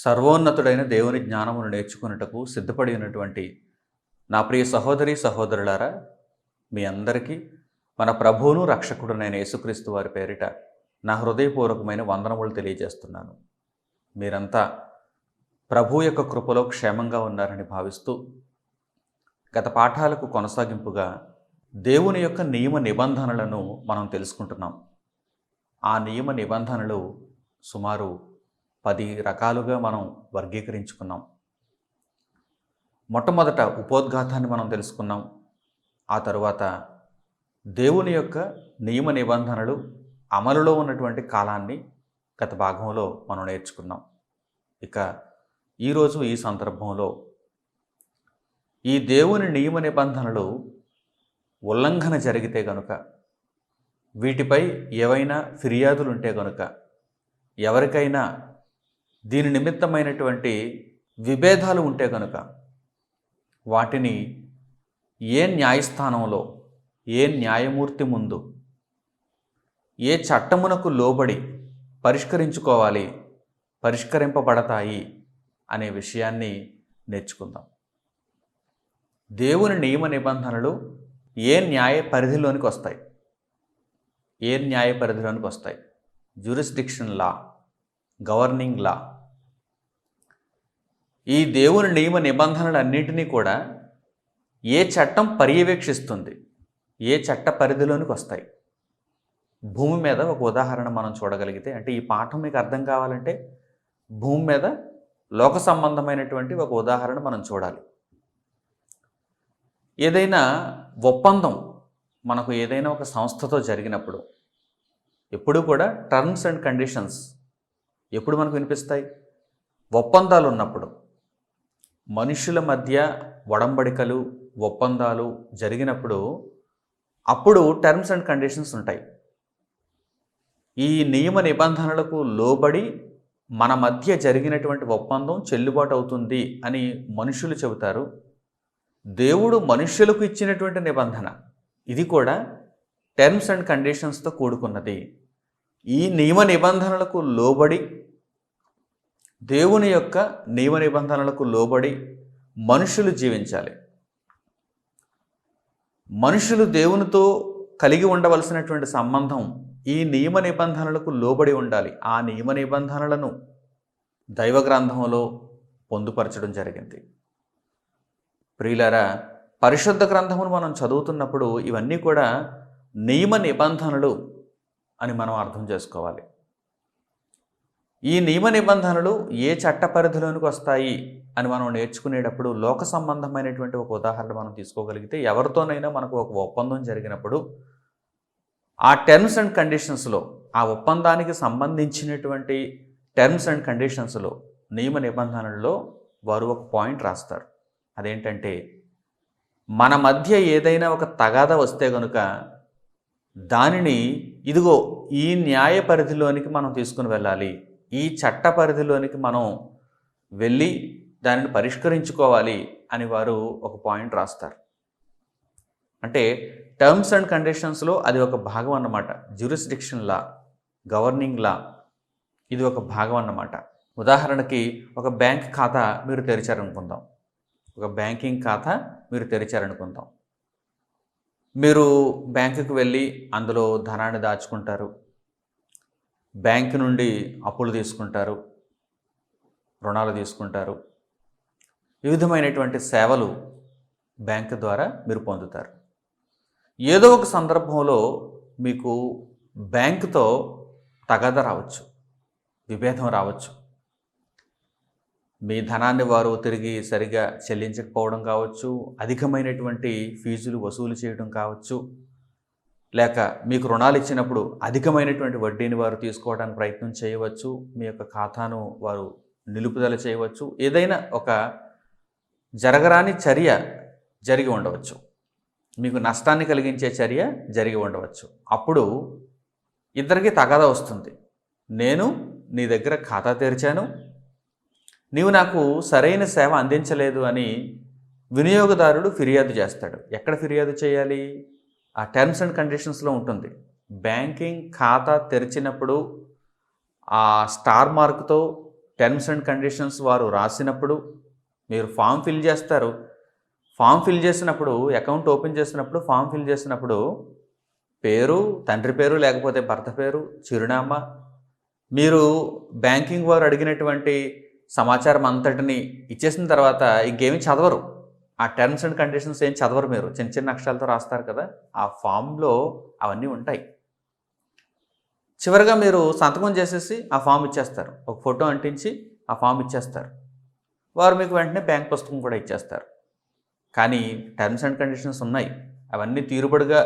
సర్వోన్నతుడైన దేవుని జ్ఞానమును నేర్చుకున్నటకు సిద్ధపడి ఉన్నటువంటి నా ప్రియ సహోదరి సహోదరులారా, మీ అందరికీ మన ప్రభువును రక్షకుడునైన యేసుక్రీస్తు వారి పేరిట నా హృదయపూర్వకమైన వందనములు తెలియజేస్తున్నాను. మీరంతా ప్రభు యొక్క కృపలో క్షేమంగా ఉన్నారని భావిస్తూ గత పాఠాలకు కొనసాగింపుగా దేవుని యొక్క నియమ నిబంధనలను మనం తెలుసుకుంటున్నాం. ఆ నియమ నిబంధనలు సుమారు 10 రకాలుగా మనం వర్గీకరించుకున్నాం. మొట్టమొదట ఉపోద్ఘాతాన్ని మనం తెలుసుకున్నాం. ఆ తరువాత దేవుని యొక్క నియమ నిబంధనలు అమలులో ఉన్నటువంటి కాలాన్ని గత భాగంలో మనం నేర్చుకున్నాం. ఇక ఈరోజు ఈ సందర్భంలో ఈ దేవుని నియమ నిబంధనలు ఉల్లంఘన జరిగితే గనుక, వీటిపై ఏవైనా ఫిర్యాదులు ఉంటే గనుక, ఎవరికైనా దీని నిమిత్తమైనటువంటి విభేదాలు ఉంటే కనుక వాటిని ఏ న్యాయస్థానంలో, ఏ న్యాయమూర్తి ముందు, ఏ చట్టమునకు లోబడి పరిష్కరించుకోవాలి, పరిష్కరింపబడతాయి అనే విషయాన్ని నేర్చుకుందాం. దేవుని నియమ నిబంధనలు ఏ న్యాయ పరిధిలోనికి వస్తాయి? ఏ న్యాయ పరిధిలోనికి వస్తాయి? జ్యూరిస్డిక్షన్ లా, గవర్నింగ్ లా. ఈ దేవుని నియమ నిబంధనలన్నింటినీ కూడా ఏ చట్టం పర్యవేక్షిస్తుంది? ఏ చట్ట పరిధిలోనికి వస్తాయి? భూమి మీద ఒక ఉదాహరణ మనం చూడగలిగితే, అంటే ఈ పాఠం మీకు అర్థం కావాలంటే భూమి మీద లోక సంబంధమైనటువంటి ఒక ఉదాహరణ మనం చూడాలి. ఏదైనా ఒప్పందం మనకు ఏదైనా ఒక సంస్థతో జరిగినప్పుడు ఎప్పుడూ కూడా టర్మ్స్ అండ్ కండిషన్స్ ఎప్పుడు మనకు వినిపిస్తాయి? ఒప్పందాలు ఉన్నప్పుడు, మనుషుల మధ్య ఒడంబడికలు, ఒప్పందాలు జరిగినప్పుడు అప్పుడు టర్మ్స్ అండ్ కండిషన్స్ ఉంటాయి. ఈ నియమ నిబంధనలకు లోబడి మన మధ్య జరిగినటువంటి ఒప్పందం చెల్లుబాటు అవుతుంది అని మనుషులు చెబుతారు. దేవుడు మనుష్యులకు ఇచ్చినటువంటి నిబంధన ఇది కూడా టర్మ్స్ అండ్ కండిషన్స్తో కూడుకున్నది. ఈ నియమ నిబంధనలకు లోబడి, దేవుని యొక్క నియమ నిబంధనలకు లోబడి మనుషులు జీవించాలి. మనుషులు దేవునితో కలిగి ఉండవలసినటువంటి సంబంధం ఈ నియమ నిబంధనలకు లోబడి ఉండాలి. ఆ నియమ నిబంధనలను దైవ గ్రంథంలో పొందుపరచడం జరిగింది. ప్రియులారా, పరిశుద్ధ గ్రంథమును మనం చదువుతున్నప్పుడు ఇవన్నీ కూడా నియమ నిబంధనలు అని మనం అర్థం చేసుకోవాలి. ఈ నియమ నిబంధనలు ఏ చట్ట పరిధిలోనికి వస్తాయి అని మనం నేర్చుకునేటప్పుడు లోక సంబంధమైనటువంటి ఒక ఉదాహరణ మనం తీసుకోగలిగితే, ఎవరితోనైనా మనకు ఒక ఒప్పందం జరిగినప్పుడు ఆ టర్మ్స్ అండ్ కండిషన్స్లో, ఆ ఒప్పందానికి సంబంధించినటువంటి టర్మ్స్ అండ్ కండిషన్స్లో, నియమ నిబంధనల్లో వారు ఒక పాయింట్ రాస్తారు. అదేంటంటే, మన మధ్య ఏదైనా ఒక తగాద వస్తే కనుక దానిని ఇదిగో ఈ న్యాయ పరిధిలోనికి మనం తీసుకుని వెళ్ళాలి, ఈ చట్ట పరిధిలోనికి మనం వెళ్ళి దానిని పరిష్కరించుకోవాలి అని వారు ఒక పాయింట్ రాస్తారు. అంటే టర్మ్స్ అండ్ కండిషన్స్లో అది ఒక భాగం అన్నమాట. జ్యూరిస్డిక్షన్ లా, గవర్నింగ్ లా ఇది ఒక భాగం అన్నమాట. ఉదాహరణకి ఒక బ్యాంక్ ఖాతా మీరు తెరిచారనుకుందాం. ఒక బ్యాంకింగ్ ఖాతా మీరు తెరిచారనుకుందాం. మీరు బ్యాంకుకు వెళ్ళి అందులో ధనాన్ని దాచుకుంటారు, బ్యాంకు నుండి అప్పులు తీసుకుంటారు, రుణాలు తీసుకుంటారు, వివిధమైనటువంటి సేవలు బ్యాంకు ద్వారా మీరు పొందుతారు. ఏదో ఒక సందర్భంలో మీకు బ్యాంకుతో తగాదా రావచ్చు, విభేదం రావచ్చు. మీ ధనాన్ని వారు తిరిగి సరిగా చెల్లించకపోవడం కావచ్చు, అధికమైనటువంటి ఫీజులు వసూలు చేయడం కావచ్చు, లేక మీకు రుణాలు ఇచ్చినప్పుడు అధికమైనటువంటి వడ్డీని వారు తీసుకోవడానికి ప్రయత్నం చేయవచ్చు, మీ యొక్క ఖాతాను వారు నిలుపుదల చేయవచ్చు. ఏదైనా ఒక జరగరాని చర్య జరిగి ఉండవచ్చు, మీకు నష్టాన్ని కలిగించే చర్య జరిగి ఉండవచ్చు. అప్పుడు ఇద్దరికి తగాదా వస్తుంది. నేను నీ దగ్గర ఖాతా తెరిచాను, నీవు నాకు సరైన సేవ అందించలేదు అని వినియోగదారుడు ఫిర్యాదు చేస్తాడు. ఎక్కడ ఫిర్యాదు చేయాలి? ఆ టర్మ్స్ అండ్ కండిషన్స్లో ఉంటుంది. బ్యాంకింగ్ ఖాతా తెరిచినప్పుడు ఆ స్టార్ మార్క్తో టర్మ్స్ అండ్ కండిషన్స్ వారు రాసినప్పుడు మీరు ఫామ్ ఫిల్ చేస్తారు. ఫామ్ ఫిల్ చేసినప్పుడు, అకౌంట్ ఓపెన్ చేసినప్పుడు, ఫామ్ ఫిల్ చేసినప్పుడు పేరు, తండ్రి పేరు, లేకపోతే భర్త పేరు, చిరునామా, మీరు బ్యాంకింగ్ వారు అడిగినటువంటి సమాచారం అంతటిని ఇచ్చేసిన తర్వాత ఇంకేమీ చదవరు. ఆ టర్మ్స్ అండ్ కండిషన్స్ ఏం చదవరు. మీరు చిన్న చిన్న అక్షరాలతో రాస్తారు కదా, ఆ ఫామ్లో అవన్నీ ఉంటాయి. చివరిగా మీరు సంతకం చేసేసి ఆ ఫామ్ ఇచ్చేస్తారు. ఒక ఫోటో అంటించి ఆ ఫామ్ ఇచ్చేస్తారు. వారు మీకు వెంటనే బ్యాంక్ పుస్తకం కూడా ఇచ్చేస్తారు. కానీ టర్మ్స్ అండ్ కండిషన్స్ ఉన్నాయి. అవన్నీ తీరుబడిగా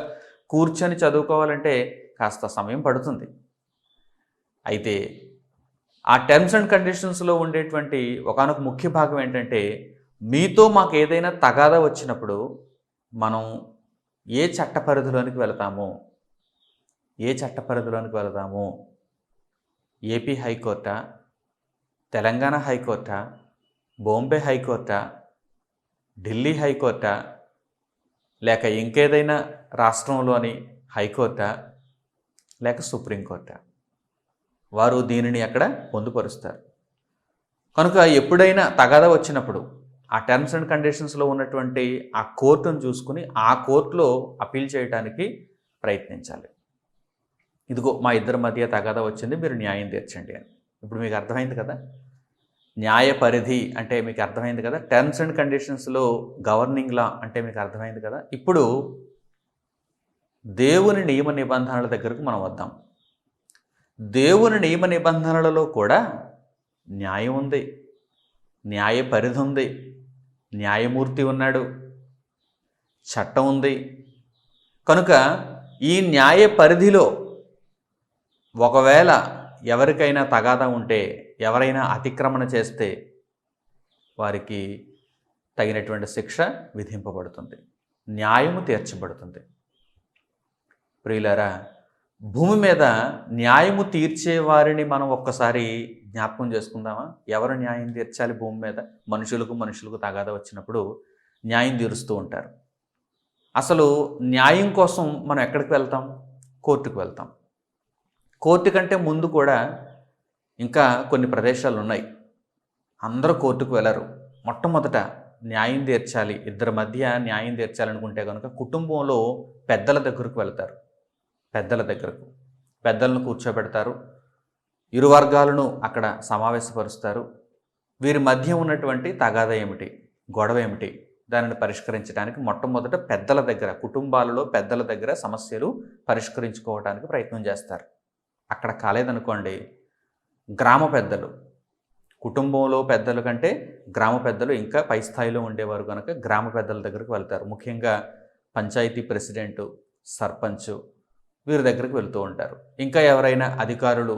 కూర్చొని చదువుకోవాలంటే కాస్త సమయం పడుతుంది. అయితే ఆ టర్మ్స్ అండ్ కండిషన్స్లో ఉండేటువంటి ఒకానొక ముఖ్య భాగం ఏంటంటే, మీతో మాకు ఏదైనా తగాదా వచ్చినప్పుడు మనం ఏ చట్ట పరిధిలోనికి వెళతాము, ఏపీ హైకోర్టా, తెలంగాణ హైకోర్టా, బాంబే హైకోర్టా, ఢిల్లీ హైకోర్టా, లేక ఇంకేదైనా రాష్ట్రంలోని హైకోర్టా, లేక సుప్రీంకోర్టా, వారు దీనిని అక్కడ పొందుపరుస్తారు. కనుక ఎప్పుడైనా తగాదా వచ్చినప్పుడు ఆ టర్మ్స్ అండ్ కండిషన్స్లో ఉన్నటువంటి ఆ కోర్టును చూసుకుని ఆ కోర్టులో అపీల్ చేయడానికి ప్రయత్నించాలి. ఇదిగో మా ఇద్దరి మధ్య తగాదా వచ్చింది, మీరు న్యాయం తీర్చండి అని. ఇప్పుడు మీకు అర్థమైంది కదా, న్యాయ పరిధి అంటే మీకు అర్థమైంది కదా, టర్మ్స్ అండ్ కండిషన్స్లో గవర్నింగ్ లా అంటే మీకు అర్థమైంది కదా. ఇప్పుడు దేవుని నియమ నిబంధనల దగ్గరకు మనం వద్దాం. దేవుని నియమ నిబంధనలలో కూడా న్యాయం ఉంది, న్యాయ పరిధి ఉంది, న్యాయమూర్తి ఉన్నాడు, చట్టం ఉంది. కనుక ఈ న్యాయ పరిధిలో ఒకవేళ ఎవరికైనా తగాదా ఉంటే, ఎవరైనా అతిక్రమణ చేస్తే వారికి తగినటువంటి శిక్ష విధింపబడుతుంది, న్యాయము తీర్చబడుతుంది. ప్రియులారా, భూమి మీద న్యాయము తీర్చే వారిని మనం ఒక్కసారి జ్ఞాపకం చేసుకుందామా? ఎవరు న్యాయం తీర్చాలి భూమి మీద? మనుషులకు తగాదా వచ్చినప్పుడు న్యాయం తీరుస్తూ ఉంటారు. అసలు న్యాయం కోసం మనం ఎక్కడికి వెళ్తాం? కోర్టుకు వెళ్తాం. కోర్టు కంటే ముందు కూడా ఇంకా కొన్ని ప్రదేశాలు ఉన్నాయి. అందరూ కోర్టుకు వెళ్ళరు. మొట్టమొదట న్యాయం తీర్చాలి, ఇద్దరి మధ్య న్యాయం తీర్చాలనుకుంటే కనుక కుటుంబంలో పెద్దల దగ్గరకు వెళ్తారు. పెద్దలను కూర్చోబెడతారు. ఇరు వర్గాలను అక్కడ సమావేశపరుస్తారు. వీరి మధ్య ఉన్నటువంటి తగాదా ఏమిటి, గొడవ ఏమిటి, దానిని పరిష్కరించడానికి మొట్టమొదట పెద్దల దగ్గర, కుటుంబాలలో పెద్దల దగ్గర సమస్యలు పరిష్కరించుకోవడానికి ప్రయత్నం చేస్తారు. అక్కడ కాలేదనుకోండి, గ్రామ పెద్దలు, కుటుంబంలో పెద్దల కంటే గ్రామ పెద్దలు ఇంకా పై స్థాయిలో ఉండేవారు కనుక గ్రామ పెద్దల దగ్గరకు వెళ్తారు. ముఖ్యంగా పంచాయతీ ప్రెసిడెంటు, సర్పంచు వీరి దగ్గరికి వెళ్తూ ఉంటారు. ఇంకా ఎవరైనా అధికారులు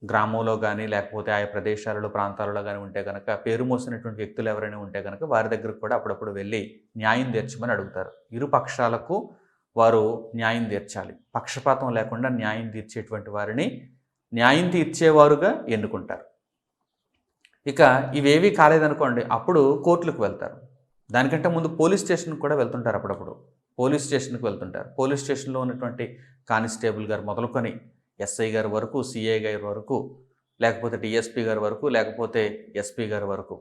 గ్రామంలో కానీ లేకపోతే ఆయా ప్రదేశాలలో ప్రాంతాలలో కానీ ఉంటే కనుక, పేరు మోసినటువంటి వ్యక్తులు ఎవరైనా ఉంటే కనుక వారి దగ్గరకు కూడా అప్పుడప్పుడు వెళ్ళి న్యాయం తీర్చమని అడుగుతారు. ఇరు పక్షాలకు వారు న్యాయం తీర్చాలి. పక్షపాతం లేకుండా న్యాయం తీర్చేటువంటి వారిని న్యాయం తీర్చేవారుగా ఎన్నుకుంటారు. ఇక ఇవేవీ కాలేదనుకోండి, అప్పుడు కోర్టులకు వెళ్తారు. దానికంటే ముందు పోలీస్ స్టేషన్కి కూడా వెళ్తుంటారు. అప్పుడప్పుడు పోలీస్ స్టేషన్కి వెళ్తుంటారు. పోలీస్ స్టేషన్లో ఉన్నటువంటి కానిస్టేబుల్ గారు మొదలుకొని ఎస్ఐ గారి వరకు, సిఐ గారి వరకు, లేకపోతే డిఎస్పీ గారి వరకు, లేకపోతే ఎస్పీ గారి వరకు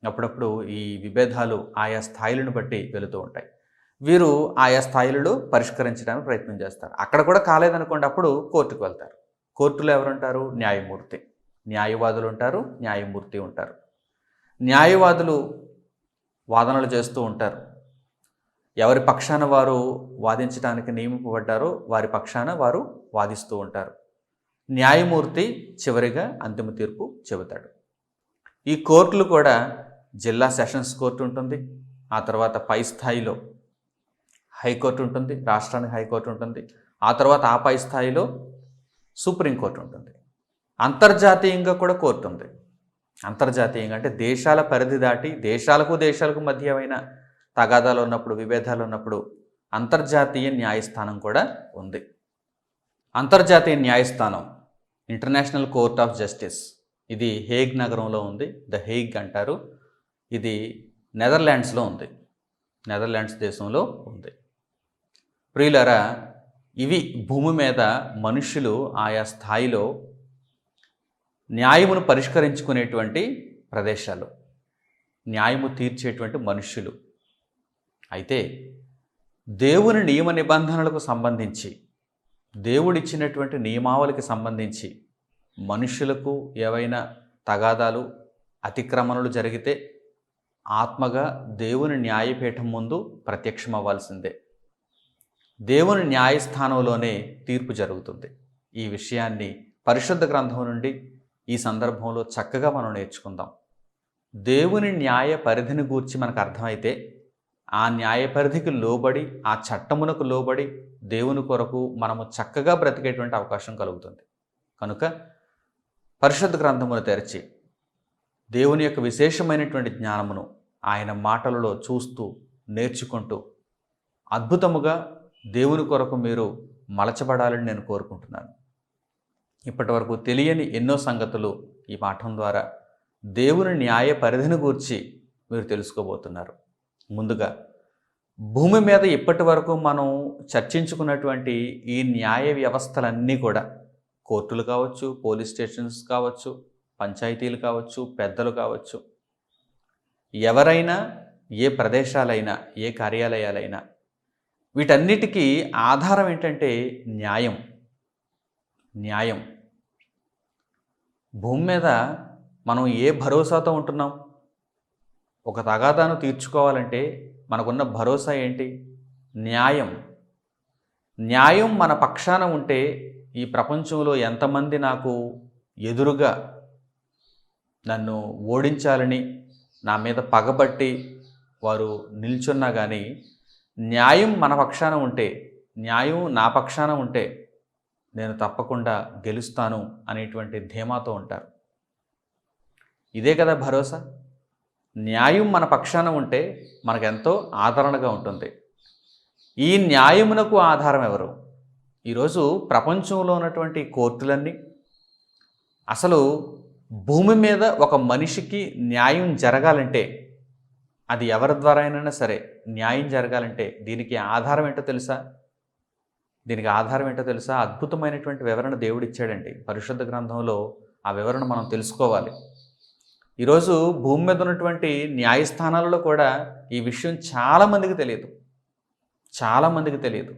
అప్పుడప్పుడు ఈ విభేదాలు ఆయా స్థాయిలను బట్టి వెళుతూ ఉంటాయి. వీరు ఆయా స్థాయిలలో పరిష్కరించడానికి ప్రయత్నం చేస్తారు. అక్కడ కూడా కాలేదనుకోండి, అప్పుడు కోర్టుకు వెళ్తారు. కోర్టులో ఎవరుంటారు? న్యాయమూర్తి. న్యాయవాదులు ఉంటారు, న్యాయమూర్తి ఉంటారు. న్యాయవాదులు వాదనలు చేస్తూ ఉంటారు. ఎవరి పక్షాన వారు వాదించడానికి నియమింపబడ్డారో వారి పక్షాన వారు వాదిస్తూ ఉంటారు. న్యాయమూర్తి చివరిగా అంతిమ తీర్పు చెబుతాడు. ఈ కోర్టులు కూడా జిల్లా సెషన్స్ కోర్టు ఉంటుంది, ఆ తర్వాత పై స్థాయిలో హైకోర్టు ఉంటుంది, రాష్ట్రానికి హైకోర్టు ఉంటుంది, ఆ తర్వాత ఆ పై స్థాయిలో సుప్రీంకోర్టు ఉంటుంది. అంతర్జాతీయంగా కూడా కోర్టు ఉంది. అంతర్జాతీయంగా అంటే దేశాల పరిధి దాటి దేశాలకు మధ్య ఏమైనా తగాదాలు ఉన్నప్పుడు, విభేదాలు ఉన్నప్పుడు అంతర్జాతీయ న్యాయస్థానం కూడా ఉంది. అంతర్జాతీయ న్యాయస్థానం ఇంటర్నేషనల్ కోర్ట్ ఆఫ్ జస్టిస్, ఇది హేగ్ నగరంలో ఉంది. ద హేగ్ అంటారు. ఇది నెదర్లాండ్స్లో ఉంది, నెదర్లాండ్స్ దేశంలో ఉంది. ప్రియులారా, ఇవి భూమి మీద మనుషులు ఆయా స్థాయిలో న్యాయమును పరిష్కరించుకునేటువంటి ప్రదేశాలు, న్యాయము తీర్చేటువంటి మనుష్యులు. అయితే దేవుని నియమ నిబంధనలకు సంబంధించి, దేవుడిచ్చినటువంటి నియమావళికి సంబంధించి మనుష్యులకు ఏవైనా తగాదాలు, అతిక్రమణలు జరిగితే ఆత్మగా దేవుని న్యాయపీఠం ముందు ప్రత్యక్షమవ్వాల్సిందే. దేవుని న్యాయస్థానంలోనే తీర్పు జరుగుతుంది. ఈ విషయాన్ని పరిశుద్ధ గ్రంథం నుండి ఈ సందర్భంలో చక్కగా మనం నేర్చుకుందాం. దేవుని న్యాయ పరిధిని గూర్చి మనకు అర్థమైతే ఆ న్యాయ పరిధికి లోబడి, ఆ చట్టమునకు లోబడి దేవుని కొరకు మనము చక్కగా బ్రతికేటువంటి అవకాశం కలుగుతుంది. కనుక పరిశుద్ధ గ్రంథమును తెరచి దేవుని యొక్క విశేషమైనటువంటి జ్ఞానమును ఆయన మాటలలో చూస్తూ నేర్చుకుంటూ అద్భుతముగా దేవుని కొరకు మీరు మలచబడాలని నేను కోరుకుంటున్నాను. ఇప్పటి వరకు తెలియని ఎన్నో సంగతులు ఈ పాఠం ద్వారా దేవుని న్యాయ పరిధిని గూర్చి మీరు తెలుసుకోబోతున్నారు. ముందుగా భూమి మీద ఇప్పటి వరకు మనం చర్చించుకున్నటువంటి ఈ న్యాయ వ్యవస్థలన్నీ కూడా, కోర్టులు కావచ్చు, పోలీస్ స్టేషన్స్ కావచ్చు, పంచాయతీలు కావచ్చు, పెద్దలు కావచ్చు, ఎవరైనా, ఏ ప్రదేశాలైనా, ఏ కార్యాలయాలైనా, వీటన్నిటికీ ఆధారం ఏంటంటే న్యాయం. న్యాయం. భూమి మీద మనం ఏ భరోసాతో ఉంటున్నాం? ఒక తగాదాను తీర్చుకోవాలంటే మనకున్న భరోసా ఏంటి? న్యాయం. న్యాయం మన పక్షాన ఉంటే ఈ ప్రపంచంలో ఎంతమంది నాకు ఎదురుగా నన్ను ఓడించాలని నా మీద పగబట్టి వారు నిల్చున్నా కానీ, న్యాయం మన పక్షాన ఉంటే, న్యాయం నా పక్షాన ఉంటే నేను తప్పకుండా గెలుస్తాను అనేటువంటి ధీమాతో ఉంటారు. ఇదే కదా భరోసా. న్యాయం మన పక్షాన ఉంటే మనకెంతో ఆదరణగా ఉంటుంది. ఈ న్యాయమునకు ఆధారం ఎవరు? ఈరోజు ప్రపంచంలో ఉన్నటువంటి కోర్టులన్నీ, అసలు భూమి మీద ఒక మనిషికి న్యాయం జరగాలంటే, అది ఎవరి ద్వారా అయినా సరే న్యాయం జరగాలంటే దీనికి ఆధారం ఏంటో తెలుసా? దీనికి ఆధారం ఏంటో తెలుసా? అద్భుతమైనటువంటి వివరణ దేవుడు ఇచ్చాడండి పరిశుద్ధ గ్రంథంలో. ఆ వివరణ మనం తెలుసుకోవాలి. ఈరోజు భూమి మీద ఉన్నటువంటి న్యాయస్థానాలలో కూడా ఈ విషయం చాలామందికి తెలియదు. చాలామందికి తెలియదు.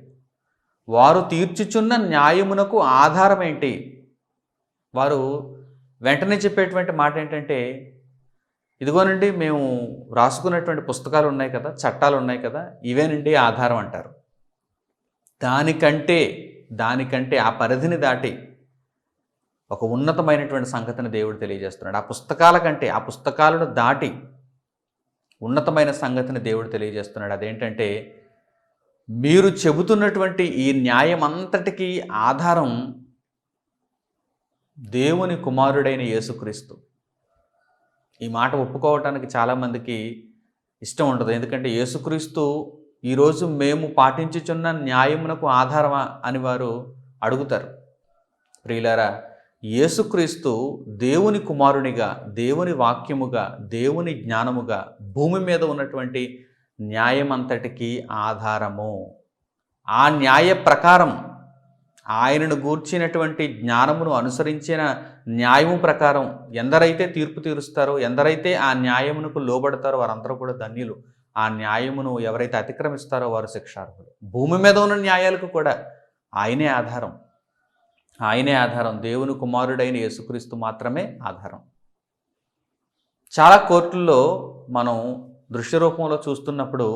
వారు తీర్చుచున్న న్యాయమునకు ఆధారం ఏంటి? వారు వెంటనే చెప్పేటువంటి మాట ఏంటంటే, ఇదిగోనండి మేము రాసుకున్నటువంటి పుస్తకాలు ఉన్నాయి కదా, చట్టాలు ఉన్నాయి కదా, ఇవేనండి ఆధారం అంటారు. దానికంటే ఆ పరిధిని దాటి ఒక ఉన్నతమైనటువంటి సంగతిని దేవుడు తెలియజేస్తున్నాడు. ఆ పుస్తకాల కంటే, ఆ పుస్తకాలను దాటి ఉన్నతమైన సంగతిని దేవుడు తెలియజేస్తున్నాడు. అదేంటంటే, మీరు చెబుతున్నటువంటి ఈ న్యాయం అంతటికీ ఆధారం దేవుని కుమారుడైన యేసుక్రీస్తు. ఈ మాట ఒప్పుకోవటానికి చాలామందికి ఇష్టం ఉండదు. ఎందుకంటే యేసుక్రీస్తు ఈరోజు మేము పాటించుచున్న న్యాయమునకు ఆధారమా అని వారు అడుగుతారు. ప్రియులారా, యేసుక్రీస్తు దేవుని కుమారునిగా, దేవుని వాక్యముగా, దేవుని జ్ఞానముగా భూమి మీద ఉన్నటువంటి న్యాయమంతటికీ ఆధారము. ఆ న్యాయ ప్రకారం, ఆయనను గూర్చినటువంటి జ్ఞానమును అనుసరించిన న్యాయము ప్రకారం ఎందరైతే తీర్పు తీరుస్తారో, ఎందరైతే ఆ న్యాయమునకు లోబడతారో వారందరూ కూడా ధన్యులు. ఆ న్యాయమును ఎవరైతే అతిక్రమిస్తారో వారు శిక్షార్హులు. భూమి మీద ఉన్న న్యాయాలకు కూడా ఆయనే ఆధారం. ఆయనే ఆధారం. దేవుని కుమారుడైన యేసుక్రీస్తు మాత్రమే ఆధారం. చాలా కోర్టుల్లో మనం దృశ్య రూపంలో చూస్తున్నప్పుడు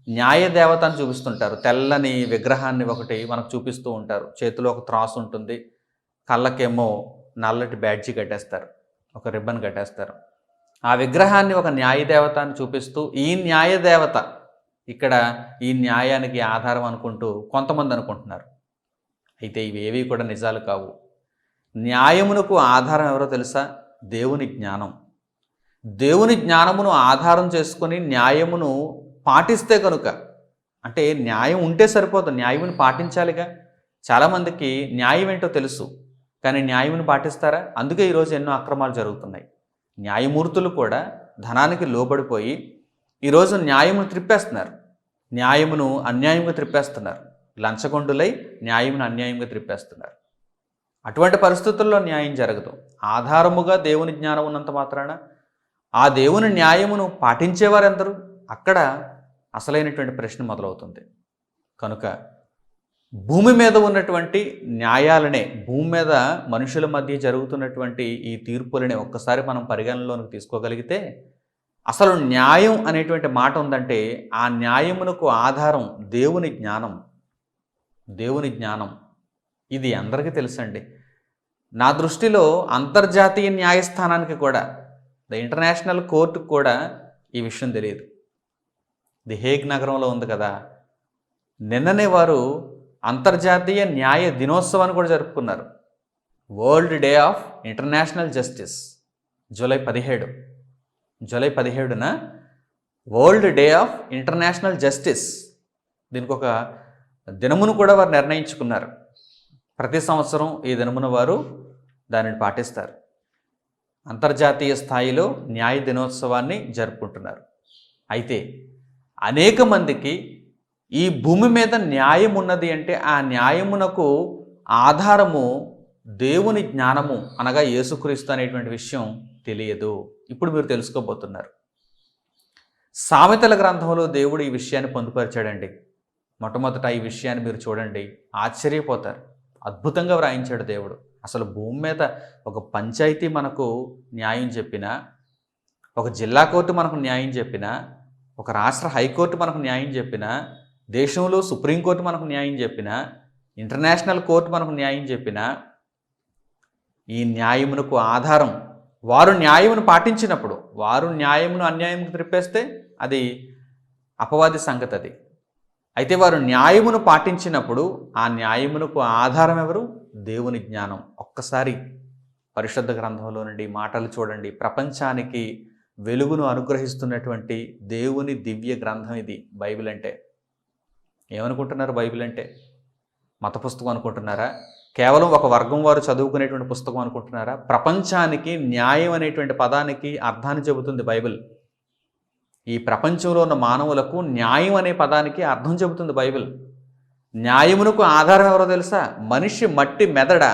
న్యాయదేవతను చూపిస్తుంటారు. తెల్లని విగ్రహాన్ని ఒకటి మనకు చూపిస్తూ ఉంటారు. చేతిలో ఒక త్రాసు ఉంటుంది, కళ్ళకేమో నల్లటి బ్యాడ్జి కట్టేస్తారు, ఒక రిబ్బన్ కట్టేస్తారు. ఆ విగ్రహాన్ని ఒక న్యాయదేవతని చూపిస్తూ, ఈ న్యాయదేవత ఇక్కడ ఈ న్యాయానికి ఆధారం అనుకుంటూ కొంతమంది అనుకుంటున్నారు. అయితే ఇవేవి కూడా నిజాలు కావు. న్యాయమునకు ఆధారం ఎవరో తెలుసా? దేవుని జ్ఞానం. దేవుని జ్ఞానమును ఆధారం చేసుకొని న్యాయమును పాటిస్తే కనుక, అంటే న్యాయం ఉంటే సరిపోదు, న్యాయమును పాటించాలిగా. చాలామందికి న్యాయం ఏంటో తెలుసు, కానీ న్యాయమును పాటిస్తారా? అందుకే ఈరోజు ఎన్నో అక్రమాలు జరుగుతున్నాయి. న్యాయమూర్తులు కూడా ధనానికి లోబడిపోయి ఈరోజు న్యాయమును త్రిప్పేస్తున్నారు, న్యాయమును అన్యాయంగా త్రిప్పేస్తున్నారు. లంచగొండులై న్యాయమును అన్యాయంగా త్రిప్పేస్తున్నారు. అటువంటి పరిస్థితుల్లో న్యాయం జరగదు. ఆధారముగా దేవుని జ్ఞానం ఉన్నంత మాత్రాన ఆ దేవుని న్యాయమును పాటించేవారెందరూ? అక్కడ అసలైనటువంటి ప్రశ్న మొదలవుతుంది. కనుక భూమి మీద ఉన్నటువంటి న్యాయాలనే, భూమి మీద మనుషుల మధ్య జరుగుతున్నటువంటి ఈ తీర్పులనే ఒక్కసారి మనం పరిగణనలోకి తీసుకోగలిగితే, అసలు న్యాయం అనేటువంటి మాట ఉందంటే ఆ న్యాయమునకు ఆధారం దేవుని జ్ఞానం. దేవుని జ్ఞానం ఇది అందరికీ తెలుసండి. నా దృష్టిలో అంతర్జాతీయ న్యాయస్థానానికి కూడా, ద ఇంటర్నేషనల్ కోర్టుకు కూడా ఈ విషయం తెలియదు. ది హేగ్ నగరంలో ఉంది కదా, నిన్ననే వారు అంతర్జాతీయ న్యాయ దినోత్సవాన్ని కూడా జరుపుకున్నారు. World day of international justice. జూలై 17న world day of international justice. దీనికి ఒక దినమును కూడా వారు నిర్ణయించుకున్నారు. ప్రతి సంవత్సరం ఈ దినమున వారు దానిని పాటిస్తారు. అంతర్జాతీయ స్థాయిలో న్యాయ దినోత్సవాన్ని జరుపుకుంటున్నారు. అయితే అనేక మందికి ఈ భూమి మీద న్యాయం ఉన్నది అంటే ఆ న్యాయమునకు ఆధారము దేవుని జ్ఞానము, అనగా యేసుక్రీస్తు అనేటువంటి విషయం తెలియదు. ఇప్పుడు మీరు తెలుసుకోబోతున్నారు. సామెతల గ్రంథంలో దేవుడు ఈ విషయాన్ని పొందుపరిచాడండి. మొట్టమొదట ఈ విషయాన్ని మీరు చూడండి, ఆశ్చర్యపోతారు. అద్భుతంగా వ్రాయించాడు దేవుడు. అసలు భూమి మీద ఒక పంచాయతీ మనకు న్యాయం చెప్పినా, ఒక జిల్లా కోర్టు మనకు న్యాయం చెప్పినా, ఒక రాష్ట్ర హైకోర్టు మనకు న్యాయం చెప్పినా, దేశంలో సుప్రీంకోర్టు మనకు న్యాయం చెప్పినా, ఇంటర్నేషనల్ కోర్టు మనకు న్యాయం చెప్పినా, ఈ న్యాయమునకు ఆధారం వారు న్యాయమును పాటించినప్పుడు. వారు న్యాయమును అన్యాయముకు త్రిప్పేస్తే అది అపవాది సంగతి అది. అయితే వారు న్యాయమును పాటించినప్పుడు ఆ న్యాయమునకు ఆధారం ఎవరు? దేవుని జ్ఞానం. ఒక్కసారి పరిశుద్ధ గ్రంథంలో నుండి మాటలు చూడండి. ప్రపంచానికి వెలుగును అనుగ్రహిస్తున్నటువంటి దేవుని దివ్య గ్రంథం ఇది బైబిల్ అంటే. ఏమనుకుంటున్నారు బైబిల్ అంటే? మత పుస్తకం అనుకుంటున్నారా? కేవలం ఒక వర్గం వారు చదువుకునేటువంటి పుస్తకం అనుకుంటున్నారా? ప్రపంచానికి న్యాయం అనేటువంటి పదానికి అర్థాన్ని చెబుతుంది బైబిల్. ఈ ప్రపంచంలో ఉన్న మానవులకు న్యాయం అనే పదానికి అర్థం చెబుతుంది బైబిల్. న్యాయమునకు ఆధారం ఎవరో తెలుసా? మనిషి మట్టి మెదడా?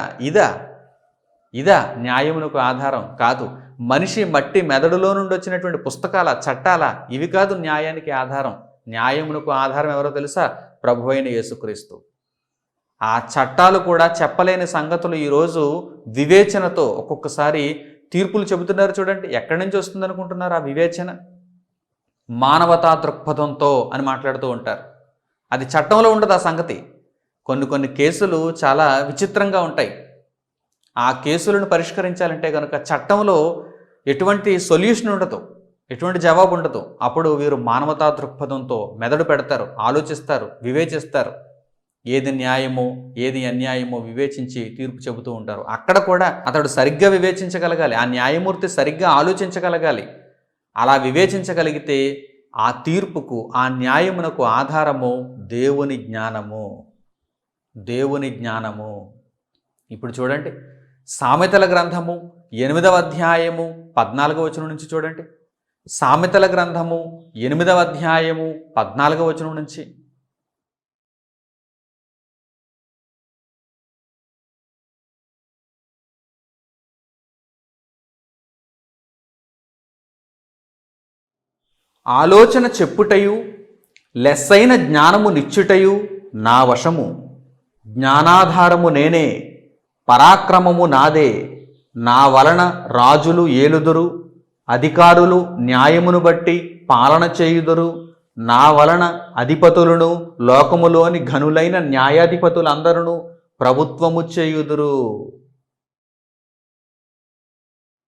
ఇదా న్యాయమునకు ఆధారం? కాదు. మనిషి మట్టి మెదడులో నుండి వచ్చినటువంటి పుస్తకాల, చట్టాల, ఇవి కాదు న్యాయానికి ఆధారం. న్యాయమునకు ఆధారం ఎవరో తెలుసా? ప్రభువైన యేసుక్రీస్తు. ఆ చట్టాలు కూడా చెప్పలేని సంగతులు ఈరోజు వివేచనతో ఒక్కొక్కసారి తీర్పులు చెబుతున్నారు. చూడండి, ఎక్కడి నుంచి వస్తుంది అనుకుంటున్నారు ఆ వివేచన? మానవతా దృక్పథంతో అని మాట్లాడుతూ ఉంటారు. అది చట్టంలో ఉండదు ఆ సంగతి. కొన్ని కేసులు చాలా విచిత్రంగా ఉంటాయి. ఆ కేసులను పరిష్కరించాలంటే కనుక చట్టంలో ఎటువంటి సొల్యూషన్ ఉండదు, ఎటువంటి జవాబు ఉండదు. అప్పుడు వీరు మానవతా దృక్పథంతో మెదడు పెడతారు, ఆలోచిస్తారు, వివేచిస్తారు. ఏది న్యాయమో ఏది అన్యాయమో వివేచించి తీర్పు చెబుతూ ఉంటారు. అక్కడ కూడా అతడు సరిగ్గా వివేచించగలగాలి, ఆ న్యాయమూర్తి సరిగ్గా ఆలోచించగలగాలి. అలా వివేచించగలిగితే ఆ తీర్పుకు, ఆ న్యాయమునకు ఆధారము దేవుని జ్ఞానము. దేవుని జ్ఞానము. ఇప్పుడు చూడండి, సామెతల గ్రంథము 8వ అధ్యాయము 14వ వచనం నుంచి చూడండి. సామెతల గ్రంథము 8వ అధ్యాయము 14వ వచనం నుంచి. ఆలోచన చెప్పుటయు లెస్సైన జ్ఞానము నిచ్చుటయు నా వశము. జ్ఞానాధారము నేనే, పరాక్రమము నాదే. నా వలన రాజులు ఏలుదురు, అధికారులు న్యాయమును బట్టి పాలన చేయుదురు. నా వలన అధిపతులను, లోకములోని ఘనులైన న్యాయాధిపతులందరూ ప్రభుత్వము చేయుదురు.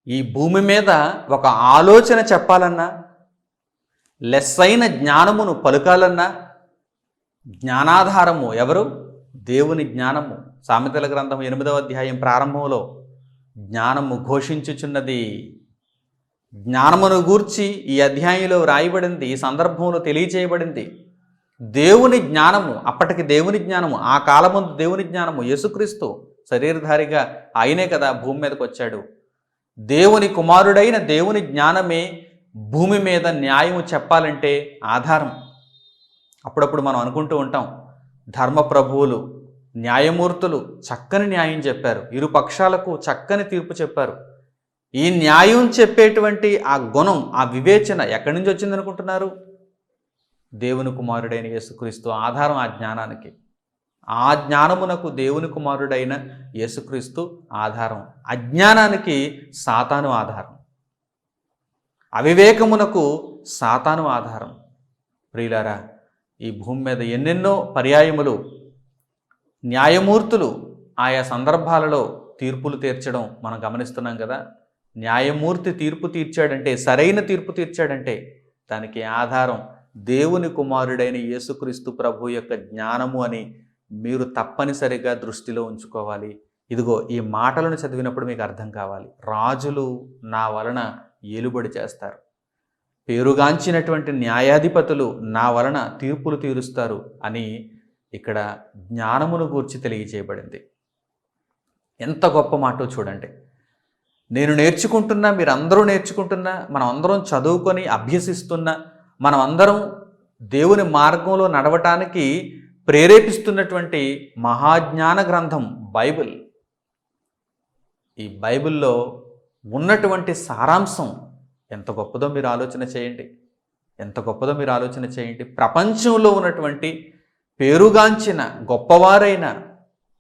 ఈ భూమి మీద ఒక ఆలోచన చెప్పాలన్నా, లెస్సైన జ్ఞానమును పలుకాలన్నా జ్ఞానాధారము ఎవరు? దేవుని జ్ఞానము. సామెతల గ్రంథం 8వ అధ్యాయం ప్రారంభంలో జ్ఞానము ఘోషించుచున్నది. జ్ఞానమును గూర్చి ఈ అధ్యాయంలో వ్రాయబడింది, ఈ సందర్భంలో తెలియచేయబడింది. దేవుని జ్ఞానము, అప్పటికి దేవుని జ్ఞానము, ఆ కాలమందు దేవుని జ్ఞానము. యేసుక్రీస్తు శరీరధారిగా ఆయనే కదా భూమి మీదకి వచ్చాడు. దేవుని కుమారుడైన దేవుని జ్ఞానమే భూమి మీద న్యాయము చెప్పాలంటే ఆధారం. అప్పుడప్పుడు మనం అనుకుంటూ ఉంటాం, ధర్మప్రభువులు, న్యాయమూర్తులు చక్కని న్యాయం చెప్పారు, ఇరు పక్షాలకు చక్కని తీర్పు చెప్పారు. ఈ న్యాయం చెప్పేటువంటి ఆ గుణం, ఆ వివేచన ఎక్కడి నుంచి వచ్చిందనుకుంటున్నారు? దేవుని కుమారుడైన యేసుక్రీస్తు ఆధారం ఆ జ్ఞానానికి. ఆ జ్ఞానమునకు దేవుని కుమారుడైన యేసుక్రీస్తు ఆధారం. అజ్ఞానానికి సాతాను ఆధారం. అవివేకమునకు సాతాను ఆధారం. ప్రియులారా, ఈ భూమి మీద ఎన్నెన్నో పర్యాయములు న్యాయమూర్తులు ఆయా సందర్భాలలో తీర్పులు తీర్చడం మనం గమనిస్తున్నాం కదా. న్యాయమూర్తి తీర్పు తీర్చాడంటే, సరైన తీర్పు తీర్చాడంటే దానికి ఆధారం దేవుని కుమారుడైన యేసుక్రీస్తు ప్రభు యొక్క జ్ఞానము అని మీరు తప్పనిసరిగా దృష్టిలో ఉంచుకోవాలి. ఇదిగో ఈ మాటలను చదివినప్పుడు మీకు అర్థం కావాలి. రాజులు నా వలన ఏలుబడి చేస్తారు, పేరుగాంచినటువంటి న్యాయాధిపతులు నా వలన తీర్పులు తీరుస్తారు అని ఇక్కడ జ్ఞానమును గూర్చి తెలియజేయబడింది. ఎంత గొప్ప మాటో చూడండి. నేను నేర్చుకుంటున్నా, మీరందరూ నేర్చుకుంటున్నా, మనం అందరం చదువుకొని అభ్యసిస్తున్నా, మనం అందరం దేవుని మార్గంలో నడవటానికి ప్రేరేపిస్తున్నటువంటి మహాజ్ఞాన గ్రంథం బైబిల్. ఈ బైబిల్లో ఉన్నటువంటి సారాంశం ఎంత గొప్పదో మీరు ఆలోచన చేయండి. ఎంత గొప్పదో మీరు ఆలోచన చేయండి. ప్రపంచంలో ఉన్నటువంటి పేరుగాంచిన గొప్పవారైన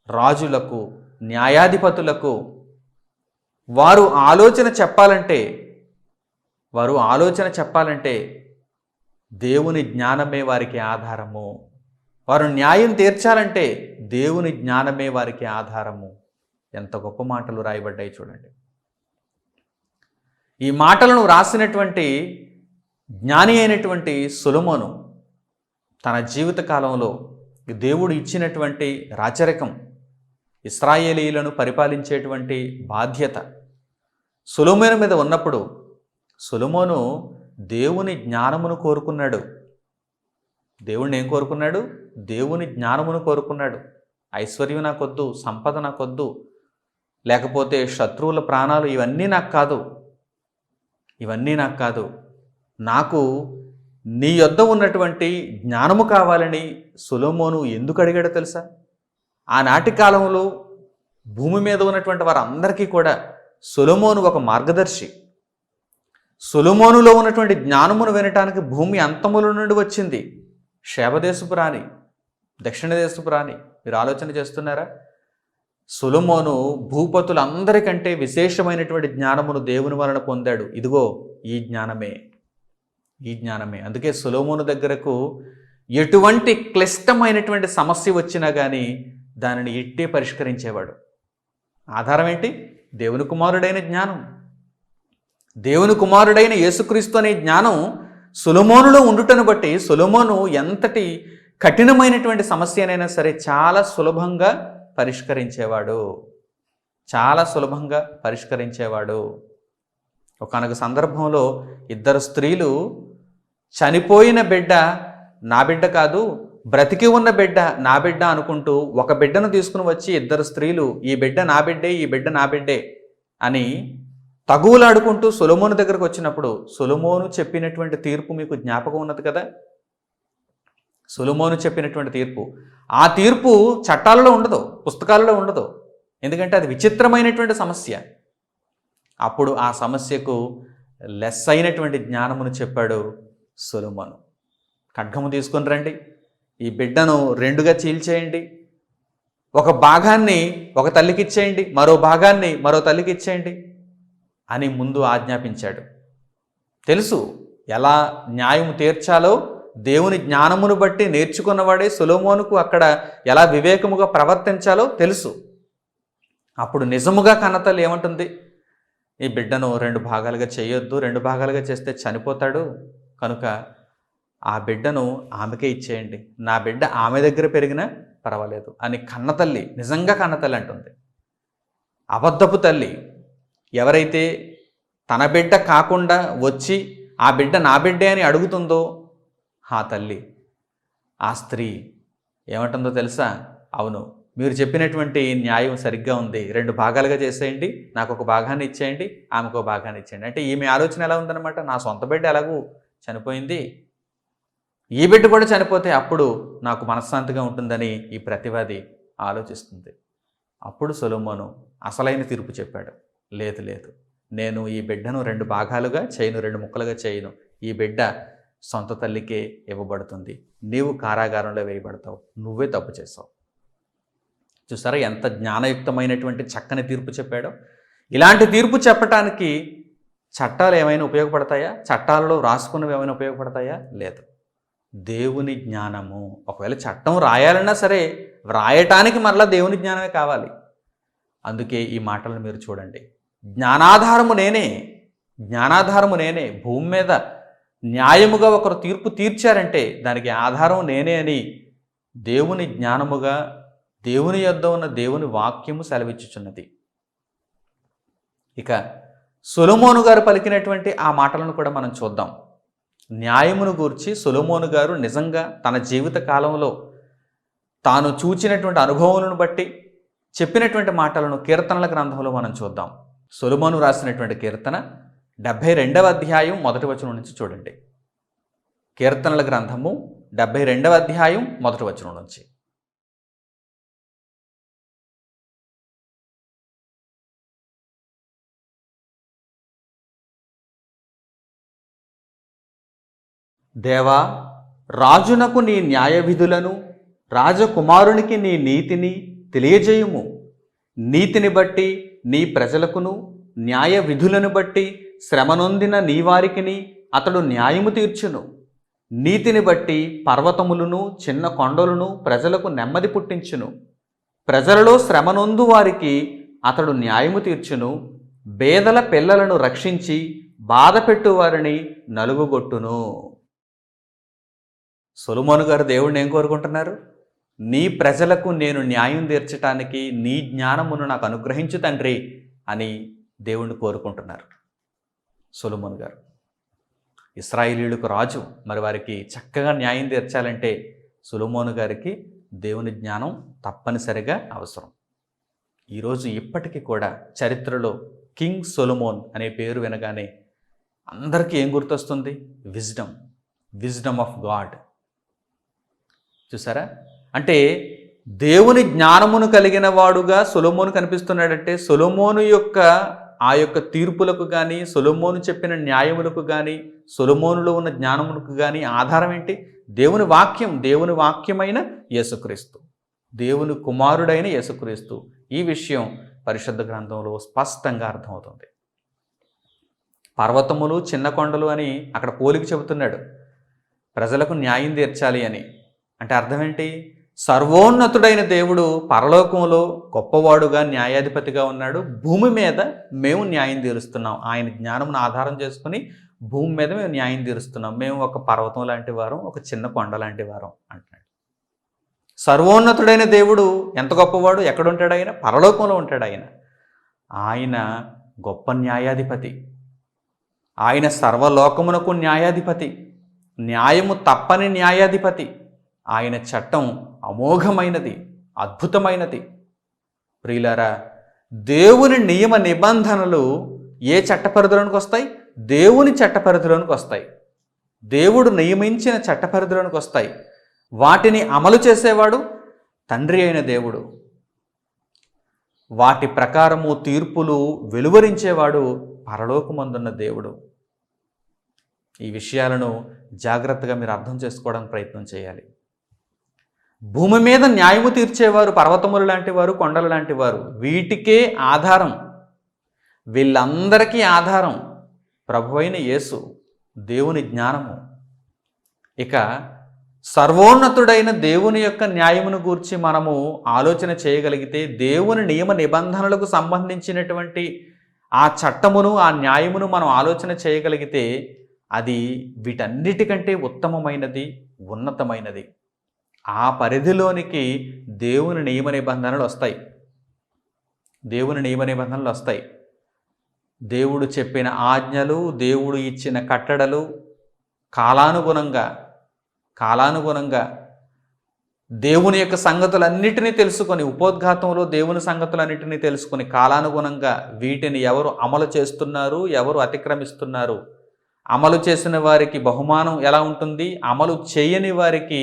రాజులకు, న్యాయాధిపతులకు వారు ఆలోచన చెప్పాలంటే దేవుని జ్ఞానమే వారికి ఆధారము. వారు న్యాయం తీర్చాలంటే దేవుని జ్ఞానమే వారికి ఆధారము. ఎంత గొప్ప మాటలు రాయబడ్డాయి చూడండి. ఈ మాటలను రాసినటువంటి జ్ఞాని అయినటువంటి సొలొమోను తన జీవిత కాలంలో దేవుడు ఇచ్చినటువంటి రాచరికం, ఇశ్రాయేలీయులను పరిపాలించేటువంటి బాధ్యత సొలొమోను మీద ఉన్నప్పుడు సొలొమోను దేవుని జ్ఞానమును కోరుకున్నాడు. దేవుణ్ణి ఏం కోరుకున్నాడు? దేవుని జ్ఞానమును కోరుకున్నాడు. ఐశ్వర్యం నాకొద్దు, సంపద నాకొద్దు, లేకపోతే శత్రువుల ప్రాణాలు, ఇవన్నీ నాకు కాదు. నాకు నీ యొద్ద ఉన్నటువంటి జ్ఞానము కావాలని సొలొమోను ఎందుకు అడిగాడో తెలుసా? ఆనాటి కాలంలో భూమి మీద ఉన్నటువంటి వారందరికీ కూడా సొలొమోను ఒక మార్గదర్శి. సొలొమోనులో ఉన్నటువంటి జ్ఞానమును వినటానికి భూమి అంతముల నుండి వచ్చింది శేబదేశపు రాణి, దక్షిణ దేశపు రాణి. మీరు ఆలోచన చేస్తున్నారా? సొలొమోను భూపతులందరికంటే విశేషమైనటువంటి జ్ఞానమును దేవుని వలన పొందాడు. ఇదిగో ఈ జ్ఞానమే. అందుకే సొలొమోను దగ్గరకు ఎటువంటి క్లిష్టమైనటువంటి సమస్య వచ్చినా కానీ దానిని ఇట్టే పరిష్కరించేవాడు. ఆధారం ఏంటి? దేవుని కుమారుడైన జ్ఞానం. దేవుని కుమారుడైన యేసుక్రీస్తు అనే జ్ఞానం సొలొమోనులో ఉండుటను బట్టి సొలొమోను ఎంతటి కఠినమైనటువంటి సమస్యనైనా సరే చాలా సులభంగా పరిష్కరించేవాడు. ఒకానొక సందర్భంలో ఇద్దరు స్త్రీలు చనిపోయిన బిడ్డ నా బిడ్డ కాదు, బ్రతికి ఉన్న బిడ్డ నా బిడ్డ అనుకుంటూ ఒక బిడ్డను తీసుకుని వచ్చి ఇద్దరు స్త్రీలు ఈ బిడ్డ నా బిడ్డే, ఈ బిడ్డ నా బిడ్డే అని తగువులాడుకుంటూ సొలొమోను దగ్గరకు వచ్చినప్పుడు సొలొమోను చెప్పినటువంటి తీర్పు మీకు జ్ఞాపకం ఉన్నది కదా. సొలొమోను చెప్పినటువంటి తీర్పు, ఆ తీర్పు చట్టాలలో ఉండదు, పుస్తకాలలో ఉండదు. ఎందుకంటే అది విచిత్రమైనటువంటి సమస్య. అప్పుడు ఆ సమస్యకు లెస్ అయినటువంటి జ్ఞానమును చెప్పాడు సొలొమోను. ఖడ్గము తీసుకొని రండి, ఈ బిడ్డను రెండుగా చీల్చేయండి, ఒక భాగాన్ని ఒక తల్లికి ఇచ్చేయండి, మరో భాగాన్ని మరో తల్లికి ఇచ్చేయండి అని ముందు ఆజ్ఞాపించాడు. తెలుసు ఎలా న్యాయం తీర్చాలో దేవుని జ్ఞానమును బట్టి నేర్చుకున్నవాడే సొలొమోనుకు అక్కడ ఎలా వివేకముగా ప్రవర్తించాలో తెలుసు. అప్పుడు నిజముగా కన్నతల్లి ఏమంటుంది? ఈ బిడ్డను 2 భాగాలుగా చేయొద్దు, 2 భాగాలుగా చేస్తే చనిపోతాడు, కనుక ఆ బిడ్డను ఆమెకే ఇచ్చేయండి, నా బిడ్డ ఆమె దగ్గర పెరిగినా పర్వాలేదు అని కన్నతల్లి, నిజంగా కన్నతల్లి అంటుంది. అబద్ధపు తల్లి ఎవరైతే తన బిడ్డ కాకుండా వచ్చి ఆ బిడ్డ నా బిడ్డే అని అడుగుతుందో ఆ తల్లి, ఆ స్త్రీ ఏమంటుందో తెలుసా? అవును, మీరు చెప్పినటువంటి న్యాయం సరిగ్గా ఉంది, 2 భాగాలుగా చేసేయండి, నాకు ఒక భాగాన్ని ఇచ్చేయండి, ఆమెకు ఒక భాగాన్ని ఇచ్చేయండి. అంటే ఈమె ఆలోచన ఎలా ఉందన్నమాట? నా సొంత బిడ్డ ఎలాగూ చనిపోయింది, ఈ బిడ్డ కూడా చనిపోతే అప్పుడు నాకు మనశ్శాంతిగా ఉంటుందని ఈ ప్రతివాది ఆలోచిస్తుంది. అప్పుడు సొలొమోను అసలైన తీర్పు చెప్పాడు. లేదు లేదు, నేను ఈ బిడ్డను 2 భాగాలుగా చేయను, 2 ముక్కలుగా చేయను. ఈ బిడ్డ సొంత తల్లికే ఇవ్వబడుతుంది. నీవు కారాగారంలో వేయబడతావు. నువ్వే తప్పు చేసావు. చూసారా ఎంత జ్ఞానయుక్తమైనటువంటి చక్కని తీర్పు చెప్పాడో. ఇలాంటి తీర్పు చెప్పటానికి చట్టాలు ఏమైనా ఉపయోగపడతాయా? చట్టాలలో రాసుకున్నవి ఏమైనా ఉపయోగపడతాయా? లేదు. దేవుని జ్ఞానము. ఒకవేళ చట్టం రాయాలన్నా సరే వ్రాయటానికి మరలా దేవుని జ్ఞానమే కావాలి. అందుకే ఈ మాటలను మీరు చూడండి. జ్ఞానాధారము నేనే, జ్ఞానాధారము నేనే. భూమి మీద న్యాయముగా ఒకరు తీర్పు తీర్చారంటే దానికి ఆధారం నేనే అని దేవుని జ్ఞానముగా, దేవుని యొద్ద ఉన్న దేవుని వాక్యము సెలవిచ్చుచున్నది. ఇక సొలొమోను గారు పలికినటువంటి ఆ మాటలను కూడా మనం చూద్దాం. న్యాయమును గూర్చి సొలొమోను గారు నిజంగా తన జీవిత కాలంలో తాను చూచినటువంటి అనుభవములను బట్టి చెప్పినటువంటి మాటలను కీర్తనల గ్రంథంలో మనం చూద్దాం. సొలొమోను రాసినటువంటి కీర్తన 72వ అధ్యాయం 1వ వచనం నుంచి చూడండి. కీర్తనల గ్రంథము 72వ అధ్యాయం 1వ వచనం నుంచి. దేవా, రాజునకు నీ న్యాయ విధులను, రాజకుమారునికి నీ నీతిని తెలియజేయుము. నీతిని బట్టి నీ ప్రజలకును, న్యాయ విధులను బట్టి శ్రమనొందిన నీ వారికిని అతడు న్యాయము తీర్చును. నీతిని బట్టి పర్వతములను, చిన్న కొండలను ప్రజలకు నెమ్మది పుట్టించును. ప్రజలలో శ్రమనొందు వారికి అతడు న్యాయము తీర్చును. బేదల పిల్లలను రక్షించి బాధపెట్టు వారిని నలుగుగొట్టును. సొలొమోను గారు దేవుడిని ఏం కోరుకుంటున్నారు? నీ ప్రజలకు నేను న్యాయం తీర్చటానికి నీ జ్ఞానమును నాకు అనుగ్రహించు తండ్రి అని దేవుణ్ణి కోరుకుంటున్నారు సొలొమోను గారు. ఇశ్రాయేలీయులకు రాజు, మరి వారికి చక్కగా న్యాయం తీర్చాలంటే సొలొమోను గారికి దేవుని జ్ఞానం తప్పనిసరిగా అవసరం. ఈరోజు ఇప్పటికీ కూడా చరిత్రలో కింగ్ సొలొమోన్ అనే పేరు వినగానే అందరికీ ఏం గుర్తొస్తుంది? Wisdom of God. చూసారా? అంటే దేవుని జ్ఞానమును కలిగిన వాడుగా సొలొమోను కనిపిస్తున్నాడంటే సొలొమోను యొక్క ఆ యొక్క తీర్పులకు కానీ, సొలొమోను చెప్పిన న్యాయములకు కానీ, సొలొమోనులో ఉన్న జ్ఞానములకు కానీ ఆధారం ఏంటి? దేవుని వాక్యం, దేవుని వాక్యమైన యేసుక్రీస్తు, దేవుని కుమారుడైన యేసుక్రీస్తు. ఈ విషయం పరిశుద్ధ గ్రంథంలో స్పష్టంగా అర్థమవుతుంది. పర్వతములు, చిన్న కొండలు అని అక్కడ పోలిక చెబుతున్నాడు. ప్రజలకు న్యాయం తీర్చాలి అని అంటే అర్థం ఏంటి? సర్వోన్నతుడైన దేవుడు పరలోకంలో గొప్పవాడుగా, న్యాయాధిపతిగా ఉన్నాడు. భూమి మీద మేము న్యాయం తీరుస్తున్నాం. ఆయన జ్ఞానమును ఆధారం చేసుకుని భూమి మీద మేము న్యాయం తీరుస్తున్నాం. మేము ఒక పర్వతం లాంటి వారం, ఒక చిన్న కొండ లాంటి వారం అంటున్నాడు. సర్వోన్నతుడైన దేవుడు ఎంత గొప్పవాడు? ఎక్కడుంటాడు ఆయన? పరలోకంలో ఉంటాడు ఆయన. ఆయన గొప్ప న్యాయాధిపతి. ఆయన సర్వలోకమునకు న్యాయాధిపతి, న్యాయము తప్పని న్యాయాధిపతి. ఆయన చట్టం అమోఘమైనది, అద్భుతమైనది. ప్రియులారా, దేవుని నియమ నిబంధనలు ఏ చట్టపరిధిలోనికి వస్తాయి? దేవుని చట్టపరిధిలోనికి వస్తాయి. దేవుడు నియమించిన చట్టపరిధిలోనికి వస్తాయి. వాటిని అమలు చేసేవాడు తండ్రి అయిన దేవుడు. వాటి ప్రకారము తీర్పులు వెలువరించేవాడు పరలోకమందున్న దేవుడు. ఈ విషయాలను జాగ్రత్తగా మీరు అర్థం చేసుకోవడానికి ప్రయత్నం చేయాలి. భూమి మీద న్యాయము తీర్చేవారు పర్వతములు లాంటి వారు, కొండలు లాంటి వారు. వీటికే ఆధారం, వీళ్ళందరికీ ఆధారం ప్రభువైన యేసు, దేవుని జ్ఞానము. ఇక సర్వోన్నతుడైన దేవుని యొక్క న్యాయమును గూర్చి మనము ఆలోచన చేయగలిగితే, దేవుని నియమ నిబంధనలకు సంబంధించినటువంటి ఆ చట్టమును, ఆ న్యాయమును మనం ఆలోచన చేయగలిగితే అది వీటన్నిటికంటే ఉత్తమమైనది, ఉన్నతమైనది. ఆ పరిధిలోనికి దేవుని నియమ నిబంధనలు వస్తాయి. దేవుని నియమ నిబంధనలు వస్తాయి. దేవుడు చెప్పిన ఆజ్ఞలు, దేవుడు ఇచ్చిన కట్టడలు కాలానుగుణంగా దేవుని యొక్క సంగతులన్నిటినీ తెలుసుకొని, ఉపోద్ఘాతంలో దేవుని సంగతులన్నిటినీ తెలుసుకొని కాలానుగుణంగా వీటిని ఎవరు అమలు చేస్తున్నారు, ఎవరు అతిక్రమిస్తున్నారు, అమలు చేసిన వారికి బహుమానం ఎలా ఉంటుంది, అమలు చేయని వారికి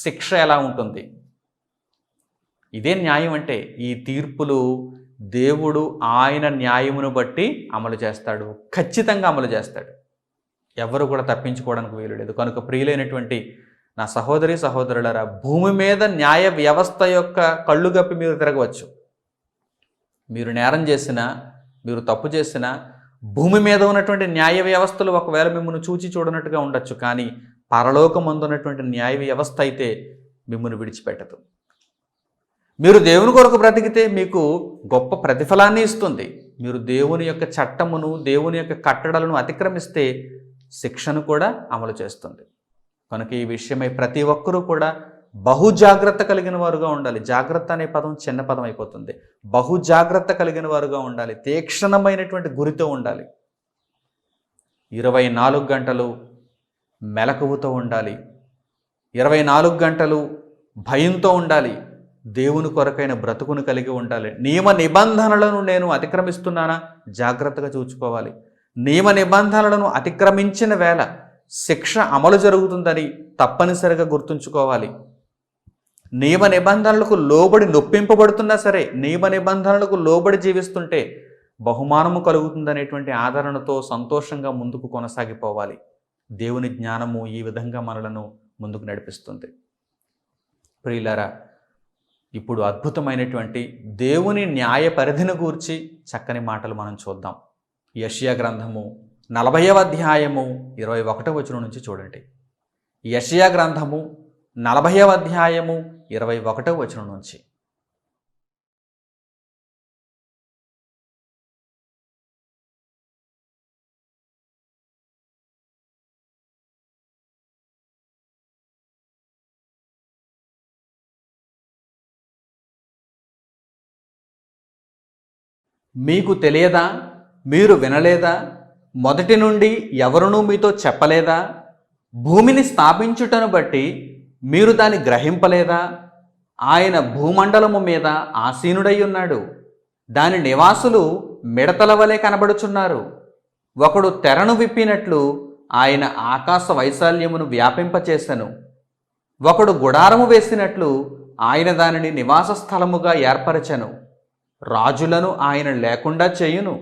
శిక్ష ఎలా ఉంటుంది, ఇదే న్యాయం అంటే. ఈ తీర్పులు దేవుడు ఆయన న్యాయమును బట్టి అమలు చేస్తాడు, ఖచ్చితంగా అమలు చేస్తాడు. ఎవరు కూడా తప్పించుకోవడానికి వీలు లేదు. కనుక ప్రియులైనటువంటి నా సహోదరి సహోదరులారా, భూమి మీద న్యాయ వ్యవస్థ యొక్క కళ్ళు గప్పి మీరు తిరగవచ్చు. మీరు నేరం చేసినా, మీరు తప్పు చేసినా, భూమి మీద ఉన్నటువంటి న్యాయ వ్యవస్థలు ఒకవేళ మిమ్మల్ని చూచి చూడనట్టుగా ఉండొచ్చు, కానీ పరలోకమందు ఉన్నటువంటి న్యాయ వ్యవస్థ అయితే మిమ్మల్ని విడిచిపెట్టదు. మీరు దేవుని కొరకు బ్రతికితే మీకు గొప్ప ప్రతిఫలాన్ని ఇస్తుంది. మీరు దేవుని యొక్క చట్టమును, దేవుని యొక్క కట్టడలను అతిక్రమిస్తే శిక్షను కూడా అమలు చేస్తుంది. కనుక ఈ విషయమై ప్రతి ఒక్కరూ కూడా బహు జాగ్రత్త కలిగిన వారుగా ఉండాలి. జాగ్రత్త అనే పదం చిన్న పదం అయిపోతుంది. బహు జాగ్రత్త కలిగిన వారుగా ఉండాలి. తీక్షణమైనటువంటి గురితో ఉండాలి. 24 గంటలు మెలకువతో ఉండాలి. 24 గంటలు భయంతో ఉండాలి. దేవుని కొరకైన బ్రతుకును కలిగి ఉండాలి. నియమ నిబంధనలను నేను అతిక్రమిస్తున్నానా జాగ్రత్తగా చూసుకోవాలి. నియమ నిబంధనలను అతిక్రమించిన వేళ శిక్ష అమలు జరుగుతుందని తప్పనిసరిగా గుర్తుంచుకోవాలి. నియమ నిబంధనలకు లోబడి నొప్పింపబడుతున్నా సరే, నియమ నిబంధనలకు లోబడి జీవిస్తుంటే బహుమానము కలుగుతుందనేటువంటి ఆదరణతో సంతోషంగా ముందుకు కొనసాగిపోవాలి. దేవుని జ్ఞానము ఈ విధంగా మనలను ముందుకు నడిపిస్తుంది. ప్రియులారా, ఇప్పుడు అద్భుతమైనటువంటి దేవుని న్యాయ పరిధిని గూర్చి చక్కని మాటలు మనం చూద్దాం. యెషయా గ్రంథము 40వ అధ్యాయము 21వ వచనం నుంచి చూడండి. యెషయా గ్రంథము 40వ అధ్యాయము 21వ వచనం నుంచి. మీకు తెలియదా? మీరు వినలేదా? మొదటి నుండి ఎవరునూ మీతో చెప్పలేదా? భూమిని స్థాపించుటను బట్టి మీరు దాన్ని గ్రహింపలేదా? ఆయన భూమండలము మీద ఆసీనుడై ఉన్నాడు. దాని నివాసులు మిడతల వలె కనబడుచున్నారు. ఒకడు తెరను విప్పినట్లు ఆయన ఆకాశ వైశాల్యమును వ్యాపింపచేసెను. ఒకడు గుడారము వేసినట్లు ఆయన దానిని నివాస స్థలముగా ఏర్పరచెను. రాజులను ఆయన లేకుండా చేయును.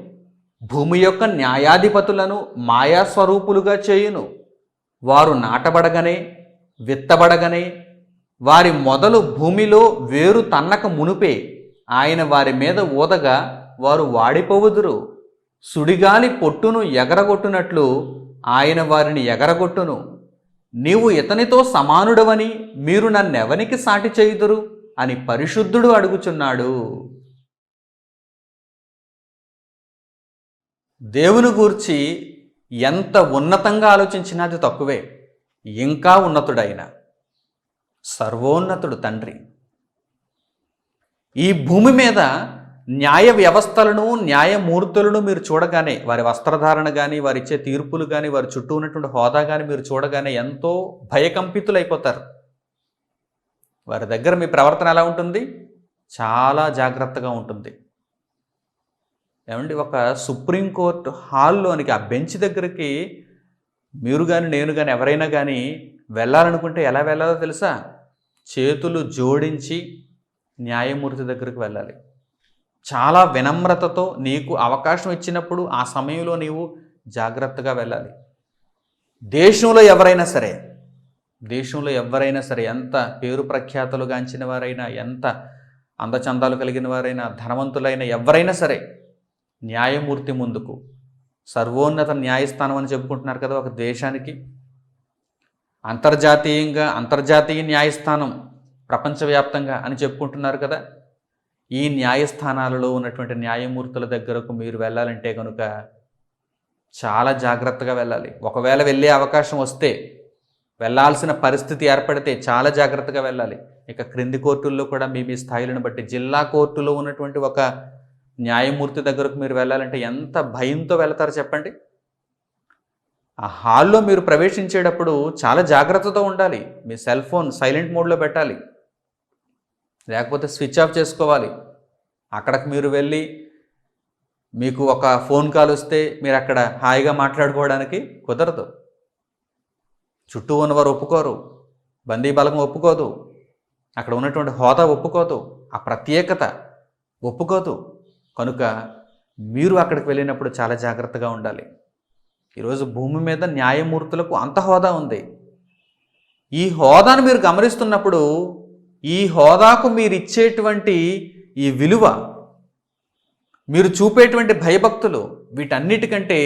భూమి యొక్క న్యాయాధిపతులను మాయాస్వరూపులుగా చేయును. వారు నాటబడగనే, విత్తబడగనే, వారి మొదలు భూమిలో వేరు తన్నక మునుపే ఆయన వారి మీద ఊదగా వారు వాడిపోవుదురు. సుడిగాలి పొట్టును ఎగరగొట్టునట్లు ఆయన వారిని ఎగరగొట్టును. నీవు ఇతనితో సమానుడవని మీరు నన్నెవనికి సాటి చేయుదురు అని పరిశుద్ధుడు అడుగుచున్నాడు. దేవుని గూర్చి ఎంత ఉన్నతంగా ఆలోచించినా అది తక్కువే. ఇంకా ఉన్నతుడైన సర్వోన్నతుడు తండ్రి ఈ భూమి మీద న్యాయ వ్యవస్థలను, న్యాయమూర్తులను మీరు చూడగానే, వారి వస్త్రధారణ కానీ, వారి ఇచ్చే తీర్పులు కానీ, వారి చుట్టూ ఉన్నటువంటి హోదా కానీ మీరు చూడగానే ఎంతో భయకంపితులైపోతారు. వారి దగ్గర మీ ప్రవర్తన ఎలా ఉంటుంది? చాలా జాగ్రత్తగా ఉంటుంది. ఏమండి, ఒక సుప్రీంకోర్టు హాల్లోనికి, ఆ బెంచ్ దగ్గరికి మీరు కానీ, నేను కానీ, ఎవరైనా కానీ వెళ్ళాలనుకుంటే ఎలా వెళ్ళాలో తెలుసా? చేతులు జోడించి న్యాయమూర్తి దగ్గరికి వెళ్ళాలి. చాలా వినమ్రతతో నీకు అవకాశం ఇచ్చినప్పుడు ఆ సమయంలో నీవు జాగ్రత్తగా వెళ్ళాలి. దేశంలో ఎవరైనా సరే, ఎంత పేరు ప్రఖ్యాతలు గాంచిన వారైనా, ఎంత అందచందాలు కలిగిన వారైనా, ధనవంతులైన ఎవరైనా సరే, న్యాయమూర్తి ముందుకు, సర్వోన్నత న్యాయస్థానం అని చెప్పుకుంటున్నారు కదా ఒక దేశానికి, అంతర్జాతీయ న్యాయస్థానం ప్రపంచవ్యాప్తంగా అని చెప్పుకుంటున్నారు కదా. ఈ న్యాయస్థానాలలో ఉన్నటువంటి న్యాయమూర్తుల దగ్గరకు మీరు వెళ్ళాలంటే కనుక చాలా జాగ్రత్తగా వెళ్ళాలి. ఒకవేళ వెళ్ళే అవకాశం వస్తే, వెళ్ళాల్సిన పరిస్థితి ఏర్పడితే చాలా జాగ్రత్తగా వెళ్ళాలి. ఇక క్రింది కోర్టుల్లో కూడా మీ స్థాయిలను బట్టి, జిల్లా కోర్టులో ఉన్నటువంటి ఒక న్యాయమూర్తి దగ్గరకు మీరు వెళ్ళాలంటే ఎంత భయంతో వెళతారు చెప్పండి. ఆ హాల్లో మీరు ప్రవేశించేటప్పుడు చాలా జాగ్రత్తతో ఉండాలి. మీ సెల్ ఫోన్ సైలెంట్ మోడ్లో పెట్టాలి, లేకపోతే స్విచ్ ఆఫ్ చేసుకోవాలి. అక్కడికి మీరు వెళ్ళి మీకు ఒక ఫోన్ కాల్ వస్తే మీరు అక్కడ హాయిగా మాట్లాడుకోవడానికి కుదరదు. చుట్టూ ఉన్నవారు ఒప్పుకోరు, బందీ బలగం ఒప్పుకోదు, అక్కడ ఉన్నటువంటి హోదా ఒప్పుకోదు. ఆ ప్రత్యేకత ఒప్పుకోదు. కనుక మీరు అక్కడికి వెళ్ళినప్పుడు చాలా జాగ్రత్తగా ఉండాలి. ఈరోజు భూమి మీద న్యాయమూర్తులకు అంత హోదా ఉంది. ఈ హోదాను మీరు గమనిస్తున్నప్పుడు ఈ హోదాకు మీరు ఇచ్చేటువంటి ఈ విలువ, మీరు చూపేటువంటి భయభక్తులు, వీటన్నిటికంటే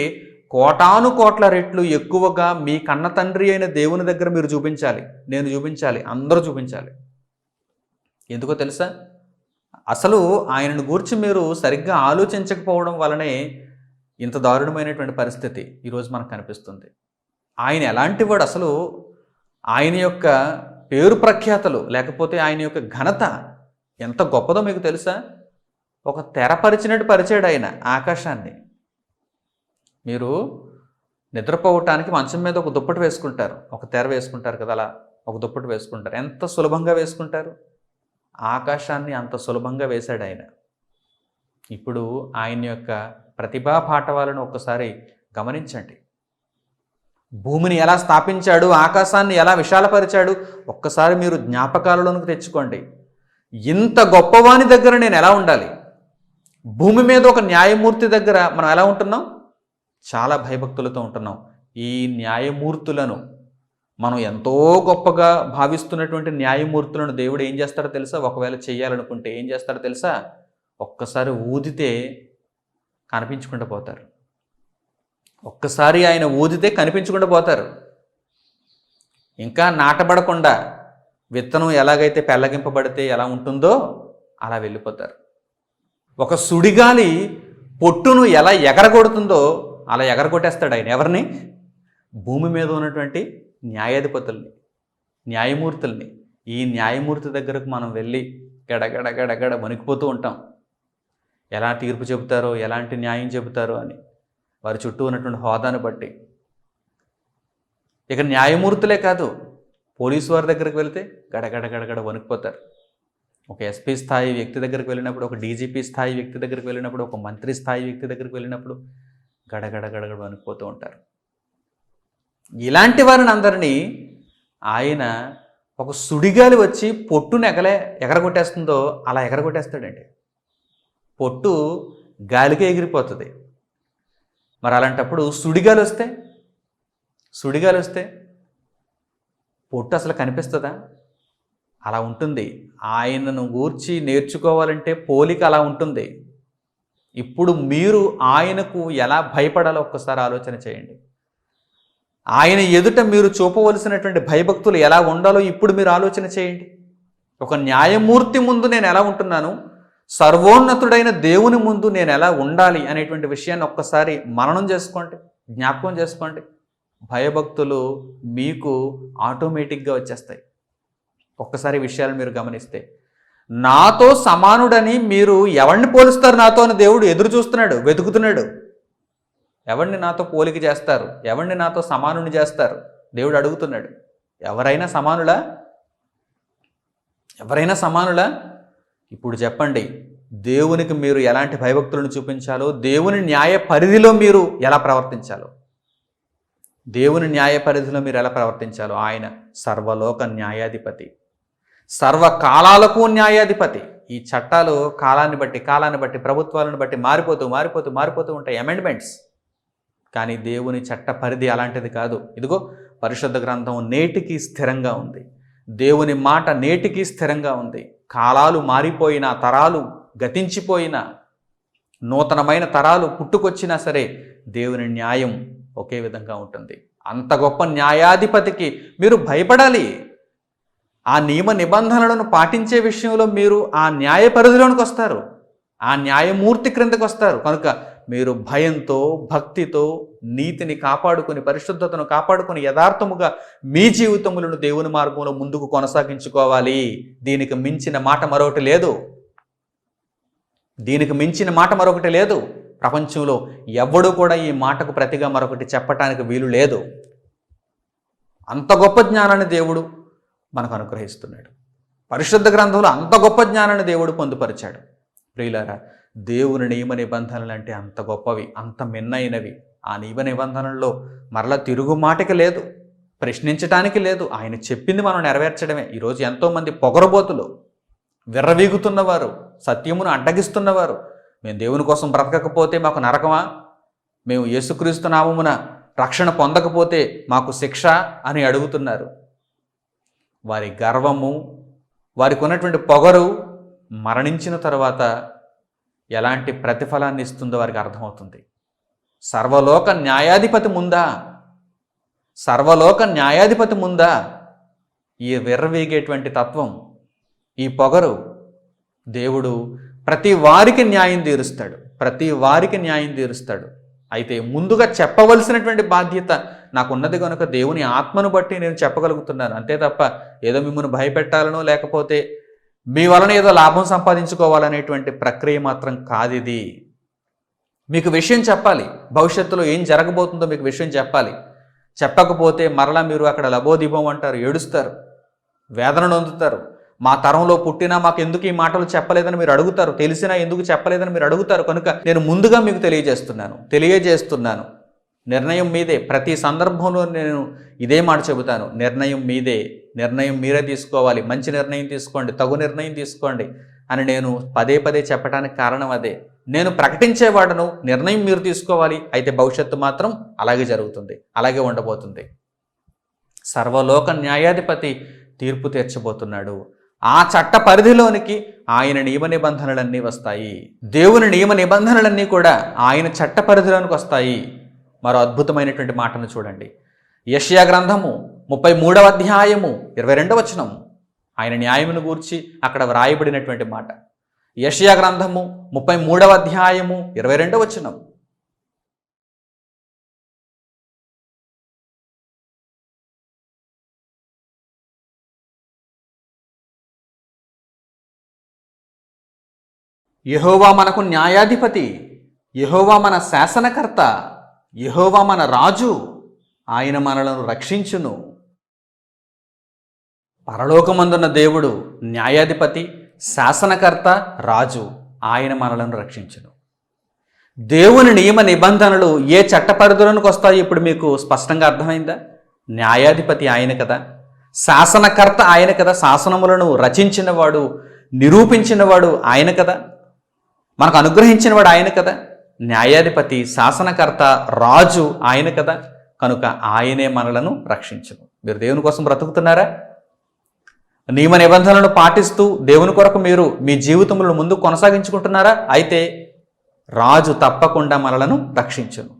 కోటాను కోట్ల రెట్లు ఎక్కువగా మీ కన్న తండ్రి అయిన దేవుని దగ్గర మీరు చూపించాలి. నేను చూపించాలి, అందరూ చూపించాలి. ఎందుకో తెలుసా? అసలు ఆయనను గూర్చి మీరు సరిగ్గా ఆలోచించకపోవడం వలనే ఇంత దారుణమైనటువంటి పరిస్థితి ఈరోజు మనకు కనిపిస్తుంది. ఆయన ఎలాంటి వాడు, అసలు ఆయన యొక్క పేరు ప్రఖ్యాతలు, లేకపోతే ఆయన యొక్క ఘనత ఎంత గొప్పదో మీకు తెలుసా? ఒక తెర పరిచినట్టు పరిచాడు ఆయన ఆకాశాన్ని. మీరు నిద్రపోవటానికి మంచం మీద ఒక దుప్పటి వేసుకుంటారు, ఒక తెర వేసుకుంటారు కదా, అలా ఒక దుప్పటి వేసుకుంటారు. ఎంత సులభంగా వేసుకుంటారు? ఆకాశాన్ని అంత సులభంగా వేశాడు ఆయన. ఇప్పుడు ఆయన యొక్క ప్రతిభా పాఠవాలను ఒక్కసారి గమనించండి. భూమిని ఎలా స్థాపించాడు, ఆకాశాన్ని ఎలా విశాలపరిచాడు, ఒక్కసారి మీరు జ్ఞాపకాలలోనికి తెచ్చుకోండి. ఇంత గొప్పవాని దగ్గర నేను ఎలా ఉండాలి? భూమి మీద ఒక న్యాయమూర్తి దగ్గర మనం ఎలా ఉంటున్నాం? చాలా భయభక్తులతో ఉంటున్నాం. ఈ న్యాయమూర్తులను, మనం ఎంతో గొప్పగా భావిస్తున్నటువంటి న్యాయమూర్తులను దేవుడు ఏం చేస్తాడో తెలుసా? ఒకవేళ చేయాలనుకుంటే ఏం చేస్తాడో తెలుసా? ఒక్కసారి ఊదితే కనిపించకుండా పోతారు. ఒక్కసారి ఆయన ఊదితే కనిపించకుండా పోతారు. ఇంకా నాటబడకుండా విత్తనం ఎలాగైతే పెళ్ళగింపబడితే ఎలా ఉంటుందో అలా వెళ్ళిపోతారు. ఒక సుడిగాలి పొట్టును ఎలా ఎగరగొడుతుందో అలా ఎగరగొట్టేస్తాడు ఆయన. ఎవరిని? భూమి మీద ఉన్నటువంటి న్యాయాధిపతుల్ని, న్యాయమూర్తుల్ని. ఈ న్యాయమూర్తి దగ్గరకు మనం వెళ్ళి గడగడ గడగడ వణికిపోతూ ఉంటాం. ఎలా తీర్పు చెబుతారో, ఎలాంటి న్యాయం చెబుతారో అని, వారి చుట్టూ ఉన్నటువంటి హోదాను బట్టి. ఇక న్యాయమూర్తులే కాదు, పోలీసు వారి దగ్గరికి వెళితే గడగడ గడగడ వణికిపోతారు. ఒక ఎస్పీ స్థాయి వ్యక్తి దగ్గరికి వెళ్ళినప్పుడు, ఒక డీజీపీ స్థాయి వ్యక్తి దగ్గరికి వెళ్ళినప్పుడు, ఒక మంత్రి స్థాయి వ్యక్తి దగ్గరికి వెళ్ళినప్పుడు గడగడ గడగడ వణికిపోతూ ఉంటారు. ఇలాంటి వారిని అందరినీ ఆయన ఒక సుడిగాలి వచ్చి పొట్టును ఎగరగొట్టేస్తుందో అలా ఎగరగొట్టేస్తాడండి. పొట్టు గాలికే ఎగిరిపోతుంది. మరి అలాంటప్పుడు సుడిగాలి వస్తే పొట్టు అసలు కనిపిస్తుందా? అలా ఉంటుంది. ఆయనను గూర్చి నేర్చుకోవాలంటే పోలిక అలా ఉంటుంది. ఇప్పుడు మీరు ఆయనకు ఎలా భయపడాలో ఒక్కసారి ఆలోచన చేయండి. ఆయన ఎదుట మీరు చూపవలసినటువంటి భయభక్తులు ఎలా ఉండాలో ఇప్పుడు మీరు ఆలోచన చేయండి. ఒక న్యాయమూర్తి ముందు నేను ఎలా ఉంటున్నాను, సర్వోన్నతుడైన దేవుని ముందు నేను ఎలా ఉండాలి అనేటువంటి విషయాన్ని ఒక్కసారి మననం చేసుకోండి, జ్ఞాపకం చేసుకోండి. భయభక్తులు మీకు ఆటోమేటిక్గా వచ్చేస్తాయి. ఒక్కసారి విషయాలు మీరు గమనిస్తే, నాతో సమానుడని మీరు ఎవరిని పోలుస్తారు నాతో అని దేవుడు ఎదురు చూస్తున్నాడు, వెతుకుతున్నాడు. ఎవరిని నాతో పోలిక చేస్తారు, ఎవరిని నాతో సమానుని చేస్తారు దేవుడు అడుగుతున్నాడు. ఎవరైనా సమానులా? ఇప్పుడు చెప్పండి, దేవునికి మీరు ఎలాంటి భయభక్తులను చూపించాలో, దేవుని న్యాయ పరిధిలో మీరు ఎలా ప్రవర్తించాలో, ఆయన సర్వలోక న్యాయాధిపతి, సర్వకాలాలకు న్యాయాధిపతి. ఈ చట్టాలు కాలాన్ని బట్టి ప్రభుత్వాలను బట్టి మారిపోతూ ఉంటాయి, అమెండ్మెంట్స్. కానీ దేవుని చట్ట పరిధి అలాంటిది కాదు. ఇదిగో పరిశుద్ధ గ్రంథం నేటికి స్థిరంగా ఉంది. దేవుని మాట నేటికి స్థిరంగా ఉంది. కాలాలు మారిపోయినా, తరాలు గతించిపోయినా, నూతనమైన తరాలు పుట్టుకొచ్చినా సరే దేవుని న్యాయం ఒకే విధంగా ఉంటుంది. అంత గొప్ప న్యాయాధిపతికి మీరు భయపడాలి. ఆ నియమ నిబంధనలను పాటించే విషయంలో మీరు ఆ న్యాయ పరిధిలోనికి వస్తారు, ఆ న్యాయమూర్తి క్రిందకు వస్తారు. కనుక మీరు భయంతో, భక్తితో, నీతిని కాపాడుకొని, పరిశుద్ధతను కాపాడుకొని, యథార్థముగా మీ జీవితములను దేవుని మార్గంలో ముందుకు కొనసాగించుకోవాలి. దీనికి మించిన మాట మరొకటి లేదు. ప్రపంచంలో ఎవ్వడూ కూడా ఈ మాటకు ప్రతిగా మరొకటి చెప్పటానికి వీలు లేదు. అంత గొప్ప జ్ఞానాన్ని దేవుడు మనకు అనుగ్రహిస్తున్నాడు. పరిశుద్ధ గ్రంథంలో అంత గొప్ప జ్ఞానాన్ని దేవుడు పొందుపరిచాడు. ప్రియులారా, దేవుని నియమ నిబంధనలు అంటే అంత గొప్పవి, అంత మిన్నైనవి. ఆ నియమ నిబంధనల్లో మరలా తిరుగుమాటకి లేదు, ప్రశ్నించటానికి లేదు. ఆయన చెప్పింది మనం నెరవేర్చడమే. ఈరోజు ఎంతోమంది పొగరబోతులు విర్రవీగుతున్నవారు, సత్యమును అడ్డగిస్తున్నవారు, మేము దేవుని కోసం బ్రతకకపోతే మాకు నరకమా, మేము యేసుక్రీస్తు నామమున రక్షణ పొందకపోతే మాకు శిక్ష అని అడుగుతున్నారు. వారి గర్వము, వారికి ఉన్నటువంటి పొగరు మరణించిన తర్వాత ఎలాంటి ప్రతిఫలాన్ని ఇస్తుందో వారికి అర్థమవుతుంది. సర్వలోక న్యాయాధిపతి ముందా ఈ విర్రవీగేటువంటి తత్వం, ఈ పొగరు, దేవుడు ప్రతి వారికి న్యాయం తీరుస్తాడు. అయితే ముందుగా చెప్పవలసినటువంటి బాధ్యత నాకున్నది కనుక దేవుని ఆత్మను బట్టి నేను చెప్పగలుగుతున్నాను. అంతే తప్ప ఏదో మిమ్మల్ని భయపెట్టాలనో లేకపోతే మీ వలన ఏదో లాభం సంపాదించుకోవాలనేటువంటి ప్రక్రియ మాత్రం కాదిది. మీకు విషయం చెప్పాలి, భవిష్యత్తులో ఏం జరగబోతుందో మీకు విషయం చెప్పాలి. చెప్పకపోతే మరలా మీరు అక్కడ లబోదీపం అంటారు, ఏడుస్తారు, వేదన నొందుతారు. మా తరంలో పుట్టినా మాకు ఎందుకు ఈ మాటలు చెప్పలేదని మీరు అడుగుతారు, తెలిసినా ఎందుకు చెప్పలేదని మీరు అడుగుతారు. కనుక నేను ముందుగా మీకు తెలియజేస్తున్నాను. నిర్ణయం మీదే. ప్రతి సందర్భంలో నేను ఇదే మాట చెబుతాను, నిర్ణయం మీదే, నిర్ణయం మీరే తీసుకోవాలి. మంచి నిర్ణయం తీసుకోండి, తగు నిర్ణయం తీసుకోండి అని నేను పదే చెప్పడానికి కారణం అదే. నేను ప్రకటించేవాడను, నిర్ణయం మీరు తీసుకోవాలి. అయితే భవిష్యత్తు మాత్రం అలాగే జరుగుతుంది, అలాగే ఉండబోతుంది. సర్వలోక న్యాయాధిపతి తీర్పు తీర్చబోతున్నాడు. ఆ చట్ట పరిధిలోనికి ఆయన నియమ నిబంధనలన్నీ వస్తాయి. దేవుని నియమ నిబంధనలన్నీ కూడా ఆయన చట్ట పరిధిలోనికి వస్తాయి. మరో అద్భుతమైనటువంటి మాటను చూడండి. యెషయా గ్రంథము 33వ అధ్యాయము 22వ వచనం. ఆయన న్యాయమును గూర్చి అక్కడ వ్రాయబడినటువంటి మాట. యెషయా గ్రంథము 33వ అధ్యాయము 22వ వచనం. యెహోవా మనకు న్యాయాధిపతి, యెహోవా మన శాసనకర్త, యెహోవా మన రాజు, ఆయన మనలను రక్షించును. పరలోకమందున్న దేవుడు న్యాయాధిపతి, శాసనకర్త, రాజు, ఆయన మనలను రక్షించును. దేవుని నియమ నిబంధనలు ఏ చట్ట పరిధిలోనికి వస్తాయో ఇప్పుడు మీకు స్పష్టంగా అర్థమైందా? న్యాయాధిపతి ఆయన కదా, శాసనకర్త ఆయన కదా, శాసనములను రచించినవాడు, నిరూపించినవాడు ఆయన కదా, మనకు అనుగ్రహించినవాడు ఆయన కదా. న్యాయాధిపతి, శాసనకర్త, రాజు ఆయన కదా. కనుక ఆయనే మనలను రక్షించును. మీరు దేవుని కోసం బ్రతుకుతున్నారా? నియమ నిబంధనలను పాటిస్తూ దేవుని కొరకు మీరు మీ జీవితములను ముందుకు కొనసాగించుకుంటున్నారా? అయితే రాజు తప్పకుండా మనలను రక్షించును.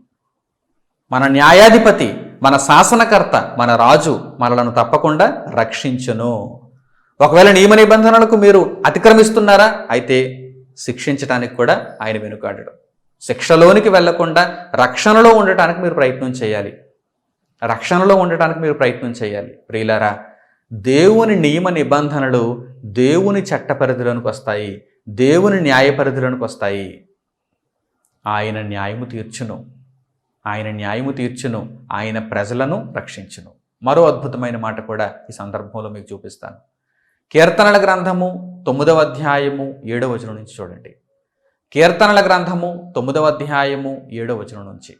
మన న్యాయాధిపతి, మన శాసనకర్త, మన రాజు మనలను తప్పకుండా రక్షించును. ఒకవేళ నియమ నిబంధనలకు మీరు అతిక్రమిస్తున్నారా? అయితే శిక్షించడానికి కూడా ఆయన వెనుకాడడు. శిక్షలోనికి వెళ్లకుండా రక్షణలో ఉండటానికి మీరు ప్రయత్నం చేయాలి. ప్రియులారా, దేవుని నియమ నిబంధనలు దేవుని చట్ట పరిధిలోనికి వస్తాయి, దేవుని న్యాయ పరిధిలోనికి వస్తాయి. ఆయన న్యాయము తీర్చును, ఆయన ప్రజలను రక్షించును. మరో అద్భుతమైన మాట కూడా ఈ సందర్భంలో మీకు చూపిస్తాను. కీర్తనల గ్రంథము 9వ అధ్యాయము 7వ వచనం నుంచి చూడండి. కీర్తనల గ్రంథము 9వ అధ్యాయము 7వ వచనం నుంచి.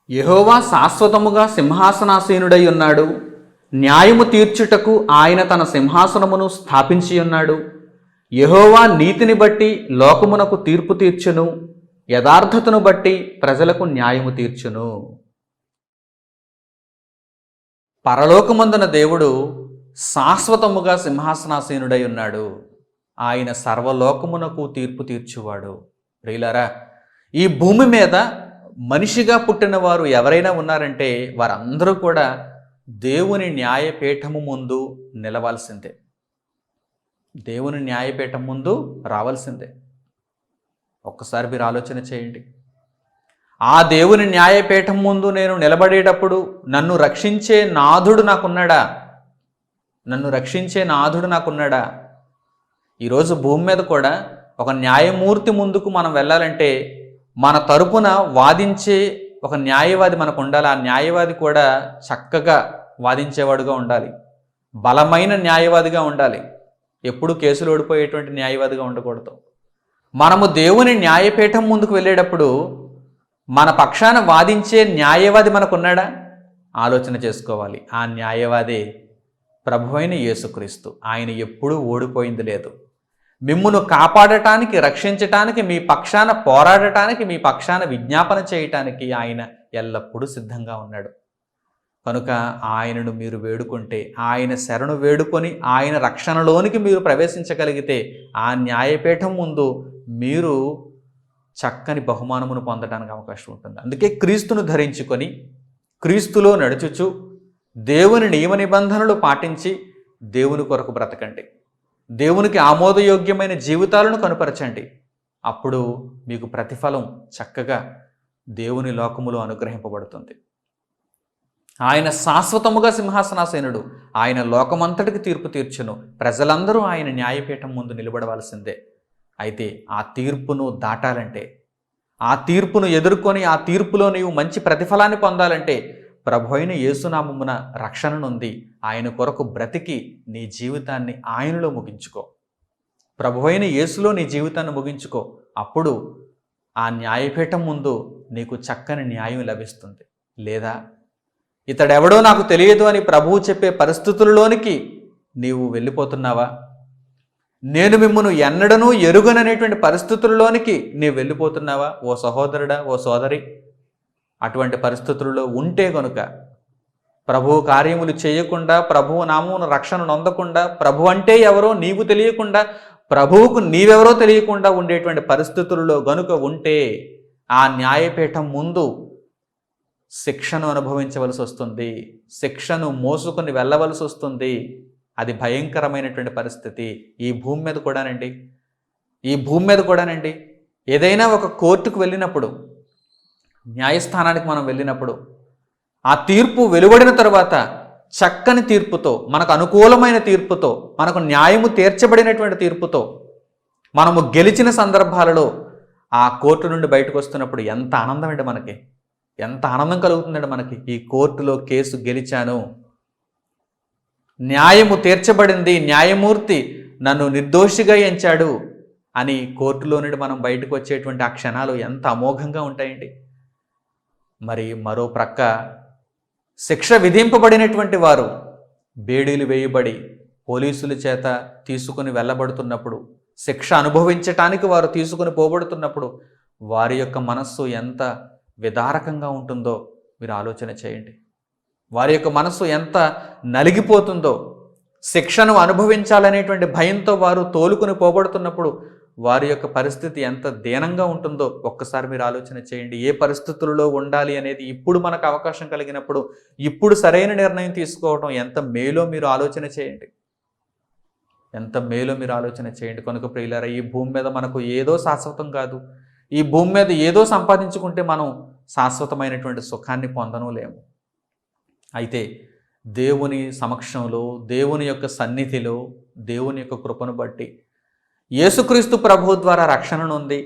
యెహోవా శాశ్వతముగా సింహాసనాసీనుడై ఉన్నాడు, న్యాయము తీర్చుటకు ఆయన తన సింహాసనమును స్థాపించి ఉన్నాడు. యెహోవా నీతిని బట్టి లోకమునకు తీర్పు తీర్చును, యథార్థతను బట్టి ప్రజలకు న్యాయము తీర్చును. పరలోకమందున దేవుడు శాశ్వతముగా సింహాసనాసీనుడై ఉన్నాడు. ఆయన సర్వలోకమునకు తీర్పు తీర్చువాడు. ప్రియులారా, ఈ భూమి మీద మనిషిగా పుట్టిన వారు ఎవరైనా ఉన్నారంటే వారందరూ కూడా దేవుని న్యాయపీఠము ముందు నిలవాల్సిందే, దేవుని న్యాయపీఠం ముందు రావాల్సిందే. ఒక్కసారి మీరు ఆలోచన చేయండి. ఆ దేవుని న్యాయపీఠం ముందు నేను నిలబడేటప్పుడు నన్ను రక్షించే నాథుడు నాకున్నాడా? ఈరోజు భూమి మీద కూడా ఒక న్యాయమూర్తి ముందుకు మనం వెళ్ళాలంటే మన తరపున వాదించే ఒక న్యాయవాది మనకు ఉండాలి. ఆ న్యాయవాది కూడా చక్కగా వాదించేవాడుగా ఉండాలి, బలమైన న్యాయవాదిగా ఉండాలి. ఎప్పుడు కేసులు ఓడిపోయేటువంటి న్యాయవాదిగా ఉండకూడదు. మనము దేవుని న్యాయపీఠం ముందుకు వెళ్ళేటప్పుడు మన పక్షాన వాదించే న్యాయవాది మనకున్నాడా ఆలోచన చేసుకోవాలి. ఆ న్యాయవాదే ప్రభువైన యేసుక్రీస్తు. ఆయన ఎప్పుడూ ఓడిపోయింది లేదు. మిమ్మును కాపాడటానికి, రక్షించటానికి, మీ పక్షాన పోరాడటానికి, మీ పక్షాన విజ్ఞాపన చేయటానికి ఆయన ఎల్లప్పుడూ సిద్ధంగా ఉన్నాడు. కనుక ఆయనను మీరు వేడుకుంటే, ఆయన శరణు వేడుకొని ఆయన రక్షణలోనికి మీరు ప్రవేశించగలిగితే ఆ న్యాయపీఠం ముందు మీరు చక్కని బహుమానమును పొందడానికి అవకాశం ఉంటుంది. అందుకే క్రీస్తును ధరించుకొని క్రీస్తులో నడుచుచు దేవుని నియమ నిబంధనలు పాటించి దేవుని కొరకు బ్రతకండి. దేవునికి ఆమోదయోగ్యమైన జీవితాలను కనుపరచండి. అప్పుడు మీకు ప్రతిఫలం చక్కగా దేవుని లోకములో అనుగ్రహింపబడుతుంది. ఆయన శాశ్వతముగా సింహాసనాసీనుడు. ఆయన లోకమంతటికి తీర్పు తీర్చును. ప్రజలందరూ ఆయన న్యాయపీఠం ముందు నిలబడవలసిందే. అయితే ఆ తీర్పును దాటాలంటే, ఆ తీర్పును ఎదుర్కొని ఆ తీర్పులో నీవు మంచి ప్రతిఫలాన్ని పొందాలంటే ప్రభువైన యేసునామమున రక్షణ నొంది ఆయన కొరకు బ్రతికి నీ జీవితాన్ని ఆయనలో ముగించుకో. ప్రభువైన యేసులో నీ జీవితాన్ని ముగించుకో. అప్పుడు ఆ న్యాయపీఠం ముందు నీకు చక్కని న్యాయం లభిస్తుంది. లేదా ఇతడెవడో నాకు తెలియదు అని ప్రభువు చెప్పే పరిస్థితుల్లోనికి నీవు వెళ్ళిపోతున్నావా? నేను మిమ్మను ఎన్నడనూ ఎరుగననేటువంటి పరిస్థితుల్లోనికి నీవు వెళ్ళిపోతున్నావా? ఓ సహోదరుడా, ఓ సోదరి, అటువంటి పరిస్థితుల్లో ఉంటే గనుక, ప్రభువు కార్యములు చేయకుండా, ప్రభువు నామమున రక్షణ నొందకుండా, ప్రభు అంటే ఎవరో నీవు తెలియకుండా, ప్రభువుకు నీవెవరో తెలియకుండా ఉండేటువంటి పరిస్థితుల్లో గనుక ఉంటే ఆ న్యాయపీఠం ముందు శిక్షను అనుభవించవలసి వస్తుంది. శిక్షను మోసుకొని వెళ్ళవలసి వస్తుంది. అది భయంకరమైనటువంటి పరిస్థితి. ఈ భూమి మీద కూడానండి ఏదైనా ఒక కోర్టుకు వెళ్ళినప్పుడు, న్యాయస్థానానికి మనం వెళ్ళినప్పుడు ఆ తీర్పు వెలువడిన తర్వాత చక్కని తీర్పుతో, మనకు అనుకూలమైన తీర్పుతో, మనకు న్యాయము తీర్చబడినటువంటి తీర్పుతో మనము గెలిచిన సందర్భాలలో ఆ కోర్టు నుండి బయటకు వస్తున్నప్పుడు ఎంత ఆనందం అండి, మనకి ఎంత ఆనందం కలుగుతుందండి మనకి. ఈ కోర్టులో కేసు గెలిచాను, న్యాయము తీర్చబడింది, న్యాయమూర్తి నన్ను నిర్దోషిగా ఎంచాడు అని కోర్టులో నుండి మనం బయటకు వచ్చేటువంటి ఆ క్షణాలు ఎంత అమోఘంగా ఉంటాయండి. మరి మరో ప్రక్క శిక్ష విధింపబడినటువంటి వారు బేడీలు వేయబడి పోలీసుల చేత తీసుకుని వెళ్ళబడుతున్నప్పుడు, శిక్ష అనుభవించటానికి వారు తీసుకుని పోబడుతున్నప్పుడు వారి యొక్క మనస్సు ఎంత విదారకంగా ఉంటుందో మీరు ఆలోచన చేయండి. వారి యొక్క మనస్సు ఎంత నలిగిపోతుందో, శిక్షను అనుభవించాలనేటువంటి భయంతో వారు తోలుకుని పోబడుతున్నప్పుడు వారి యొక్క పరిస్థితి ఎంత దీనంగా ఉంటుందో ఒక్కసారి మీరు ఆలోచన చేయండి. ఏ పరిస్థితుల్లో ఉండాలి అనేది ఇప్పుడు మనకు అవకాశం కలిగినప్పుడు ఇప్పుడు సరైన నిర్ణయం తీసుకోవడం ఎంత మేలో మీరు ఆలోచన చేయండి. ఎంత మేలో మీరు ఆలోచన చేయండి. కనుక ప్రియులారా, ఈ భూమి మీద మనకు ఏదో శాశ్వతం కాదు. ఈ భూమి మీద ఏదో సంపాదించుకుంటే మనం శాశ్వతమైనటువంటి సుఖాన్ని పొందలేము. అయితే దేవుని సమక్షంలో, దేవుని యొక్క సన్నిధిలో, దేవుని యొక్క కృపను బట్టి యేసుక్రీస్తు ప్రభు ద్వారా రక్షణ నొంది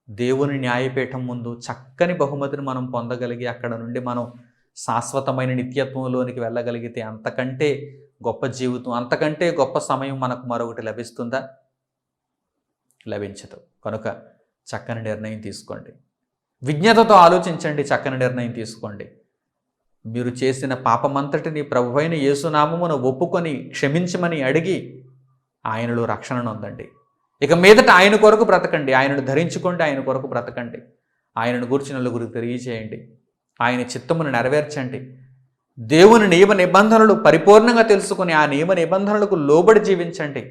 దేవుని న్యాయపీఠం ముందు చక్కని బహుమతిని మనం పొందగలిగి అక్కడ నుండి మనం శాశ్వతమైన నిత్యత్వంలోనికి వెళ్ళగలిగితే అంతకంటే గొప్ప జీవితం, అంతకంటే గొప్ప సమయం మనకు మరొకటి లభిస్తుందా? లభించదు. కనుక చక్కని నిర్ణయం తీసుకోండి. విజ్ఞతతో ఆలోచించండి, చక్కని నిర్ణయం తీసుకోండి. మీరు చేసిన పాపమంతటిని ప్రభువైన యేసునామమున ఒప్పుకొని క్షమించమని అడిగి ఆయనలో రక్షణ నొందండి. ఇక మీదట ఆయన కొరకు బ్రతకండి, ఆయనను ధరించుకోండి, ఆయన కొరకు బ్రతకండి. ఆయనను గూర్చి నలుగురికి తెలియచేయండి, ఆయన చిత్తమును నెరవేర్చండి. దేవుని నియమ నిబంధనలు పరిపూర్ణంగా తెలుసుకొని ఆ నియమ నిబంధనలకు లోబడి జీవించండి.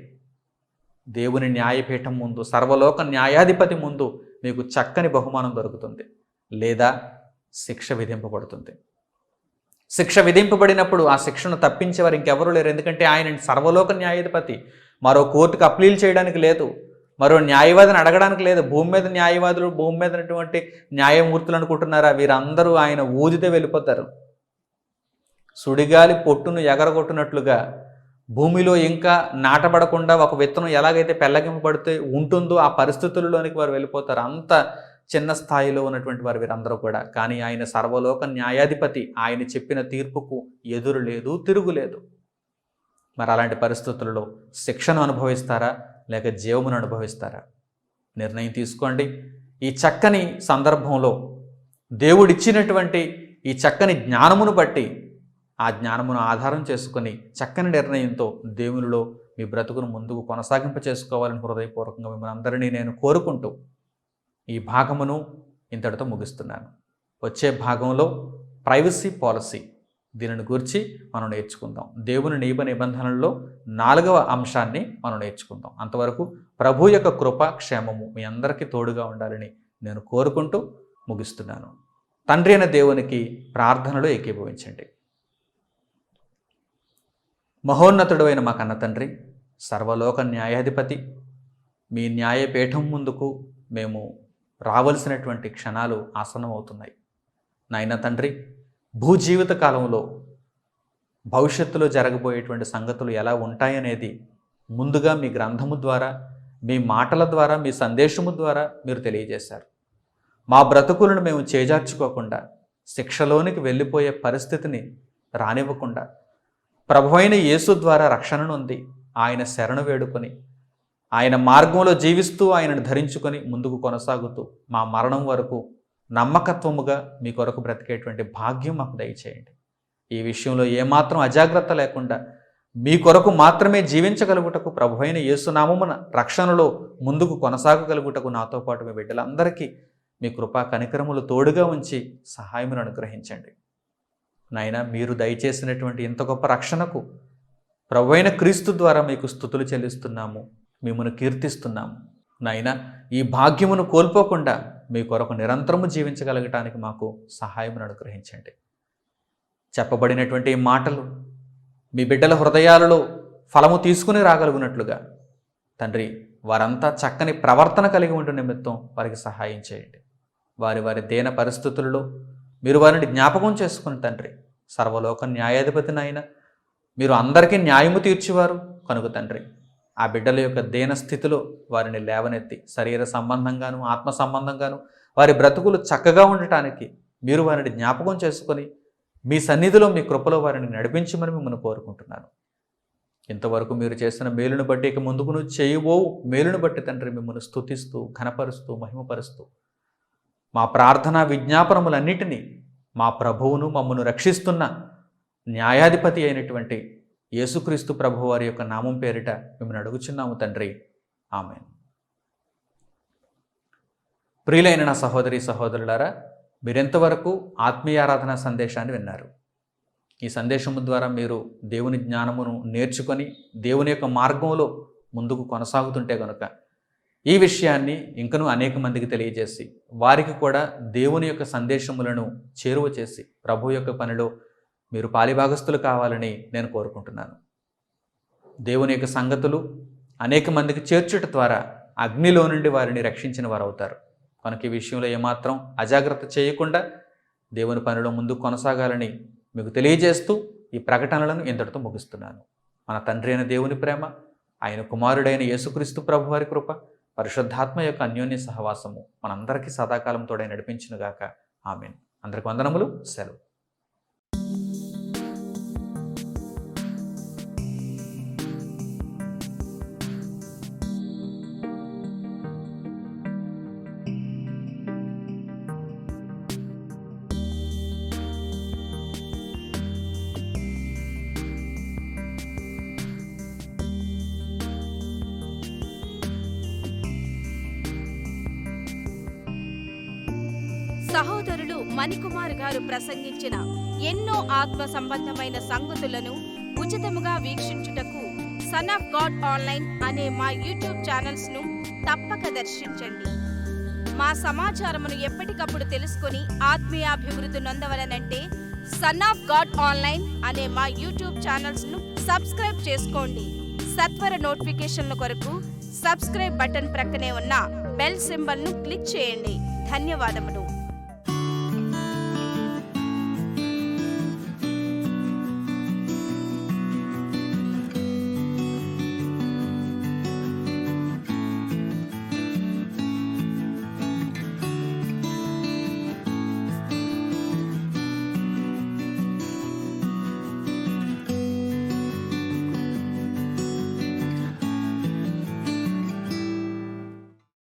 దేవుని న్యాయపీఠం ముందు, సర్వలోక న్యాయాధిపతి ముందు మీకు చక్కని బహుమానం దొరుకుతుంది. లేదా శిక్ష విధింపబడుతుంది. శిక్ష విధింపబడినప్పుడు ఆ శిక్షను తప్పించేవారు ఇంకెవరూ లేరు. ఎందుకంటే ఆయన సర్వలోక న్యాయాధిపతి. మరో కోర్టుకు అప్పీల్ చేయడానికి లేదు, మరో న్యాయవాదిని అడగడానికి లేదు. భూమి మీద న్యాయవాదులు, భూమి మీద ఉన్నటువంటి న్యాయమూర్తులు అనుకుంటున్నారా? వీరందరూ ఆయన ఊదితే వెళ్ళిపోతారు. సుడిగాలి పొట్టును ఎగరగొట్టినట్లుగా భూమిలో ఇంకా నాటబడకుండా ఒక విత్తనం ఎలాగైతే పెళ్ళగింపబడితే ఉంటుందో ఆ పరిస్థితుల్లోనికి వారు వెళ్ళిపోతారు. అంత చిన్న స్థాయిలో ఉన్నటువంటి వారు వీరందరూ కూడా. కానీ ఆయన సర్వలోక న్యాయాధిపతి. ఆయన చెప్పిన తీర్పుకు ఎదురు లేదు, తిరుగులేదు. మరి అలాంటి పరిస్థితులలో శిక్షను అనుభవిస్తారా లేక జీవమును అనుభవిస్తారా? నిర్ణయం తీసుకోండి. ఈ చక్కని సందర్భంలో దేవుడిచ్చినటువంటి ఈ చక్కని జ్ఞానమును బట్టి ఆ జ్ఞానమును ఆధారం చేసుకొని చక్కని నిర్ణయంతో దేవునిలో మీ బ్రతుకును ముందుకు కొనసాగింప చేసుకోవాలని హృదయపూర్వకంగా మిమ్మల్ని అందరినీ నేను కోరుకుంటూ ఈ భాగమును ఇంతటితో ముగిస్తున్నాను. వచ్చే భాగంలో ప్రైవసీ పాలసీ, దీనిని గురించి మనం నేర్చుకుందాం. దేవుని నియమ నిబంధనల్లో 4వ అంశాన్ని మనం నేర్చుకుందాం. అంతవరకు ప్రభు యొక్క కృప క్షేమము మీ అందరికీ తోడుగా ఉండాలని నేను కోరుకుంటూ ముగిస్తున్నాను. తండ్రి అయిన దేవునికి ప్రార్థనలో ఏకీభవించండి. మహోన్నతుడు అయిన మా కన్న తండ్రి, సర్వలోక న్యాయాధిపతి, మీ న్యాయపీఠం ముందుకు మేము రావలసినటువంటి క్షణాలు ఆసన్నమవుతున్నాయి. నాయన తండ్రి, భూజీవిత కాలంలో భవిష్యత్తులో జరగబోయేటువంటి సంగతులు ఎలా ఉంటాయనేది ముందుగా మీ గ్రంథము ద్వారా, మీ మాటల ద్వారా, మీ సందేశము ద్వారా మీరు తెలియజేశారు. మా బ్రతుకులను మేము చేజార్చుకోకుండా, శిక్షలోనికి వెళ్ళిపోయే పరిస్థితిని రానివ్వకుండా, ప్రభువైన యేసు ద్వారా రక్షణను ఉంది ఆయన శరణు వేడుకొని, ఆయన మార్గంలో జీవిస్తూ ఆయనను ధరించుకొని ముందుకు కొనసాగుతూ మా మరణం వరకు నమ్మకత్వముగా మీ కొరకు బ్రతికేటువంటి భాగ్యం మాకు దయచేయండి. ఈ విషయంలో ఏమాత్రం అజాగ్రత్త లేకుండా మీ కొరకు మాత్రమే జీవించగలుగుటకు, ప్రభువైన యేసునామమున రక్షణలో ముందుకు కొనసాగగలుగుటకు నాతో పాటు మీ బిడ్డలందరికీ మీ కృపా కనికరములు తోడుగా ఉంచి సహాయమును అనుగ్రహించండి. నాయన, మీరు దయచేసినటువంటి ఇంత గొప్ప రక్షణకు ప్రభువైన క్రీస్తు ద్వారా మీకు స్తుతులు చెల్లిస్తున్నాము, మిమ్మల్ని కీర్తిస్తున్నాము. నాయన, ఈ భాగ్యమును కోల్పోకుండా మీ కొరకు నిరంతరము జీవించగలగటానికి మాకు సహాయమును అనుగ్రహించండి. చెప్పబడినటువంటి ఈ మాటలు మీ బిడ్డల హృదయాలలో ఫలము తీసుకుని రాగలుగునట్లుగా తండ్రి, వారంతా చక్కని ప్రవర్తన కలిగి ఉండే నిమిత్తం వారికి సహాయం చేయండి. వారి వారి దేన పరిస్థితులలో మీరు వారిని జ్ఞాపకం చేసుకుని తండ్రి, సర్వలోక న్యాయాధిపతినైనా మీరు అందరికీ న్యాయము తీర్చేవారు కనుక తండ్రి, ఆ బిడ్డల యొక్క దేన స్థితిలో వారిని లేవనెత్తి శరీర సంబంధంగాను ఆత్మ సంబంధంగాను వారి బ్రతుకులు చక్కగా ఉండటానికి మీరు వారిని జ్ఞాపకం చేసుకొని మీ సన్నిధిలో మీ కృపలో వారిని నడిపించమని మిమ్మల్ని కోరుకుంటున్నాను. ఇంతవరకు మీరు చేసిన మేలును బట్టి ఇక ముందుకు చేయబోవు మేలును బట్టి తండ్రి మిమ్మల్ని స్తుతిస్తూ ఘనపరుస్తూ మహిమపరుస్తూ మా ప్రార్థనా విజ్ఞాపనములన్నిటినీ మా ప్రభువును మమ్మను రక్షిస్తున్న న్యాయాధిపతి అయినటువంటి యేసుక్రీస్తు ప్రభు వారి యొక్క నామం పేరిట మిమ్మల్ని అడుగుచున్నాము తండ్రి, ఆమేన్. ప్రియులైన నా సహోదరి సహోదరులారా, మీరెంతవరకు ఆత్మీయ ఆరాధన సందేశాన్ని విన్నారు. ఈ సందేశము ద్వారా మీరు దేవుని జ్ఞానమును నేర్చుకొని దేవుని యొక్క మార్గంలో ముందుకు కొనసాగుతుంటే కనుక ఈ విషయాన్ని ఇంకనూ అనేక మందికి తెలియజేసి వారికి కూడా దేవుని యొక్క సందేశములను చేరువ చేసి ప్రభు యొక్క పనిలో మీరు పాలిభాగస్తులు కావాలని నేను కోరుకుంటున్నాను. దేవుని యొక్క సంగతులు అనేక మందికి చేర్చుట ద్వారా అగ్నిలో నుండి వారిని రక్షించిన వారు అవుతారు. కనుక ఈ విషయంలో ఏమాత్రం అజాగ్రత్త చేయకుండా దేవుని పనిలో ముందుకు కొనసాగాలని మీకు తెలియజేస్తూ ఈ ప్రకటనలను ఇంతటితో ముగిస్తున్నాను. మన తండ్రి అయిన దేవుని ప్రేమ, ఆయన కుమారుడైన యేసుక్రీస్తు ప్రభు వారి కృప, పరిశుద్ధాత్మ యొక్క అన్యోన్య సహవాసము మనందరికీ సదాకాలం తోడై నడిపించునుగాక. ఆమేన్. అందరికి వందనములు. సెలవు. సహోదరులు మణికుమార్ గారు ప్రసంగించిన ఎన్నో ఆత్మ సంబంధమైన సంగతులను ఉచితముగా వీక్షించుటకు సన్ ఆఫ్ గాడ్ ఆన్లైన్ అనే మా యూట్యూబ్ ఛానల్స్ ను తప్పక దర్శించండి. మా సమాచారమును ఎప్పటికప్పుడు తెలుసుకొని ఆత్మీయాభివృద్ధి నొందవలనంటే సన్ ఆఫ్ గాడ్ ఆన్లైన్ అనే మా యూట్యూబ్ ఛానల్స్ ను సబ్స్క్రైబ్ చేసుకోండి. సత్వర నోటిఫికేషన్ల కొరకు సబ్స్క్రైబ్ బటన్ ప్రక్కనే ఉన్న బెల్ సింబల్ ను క్లిక్ చేయండి. ధన్యవాదములు.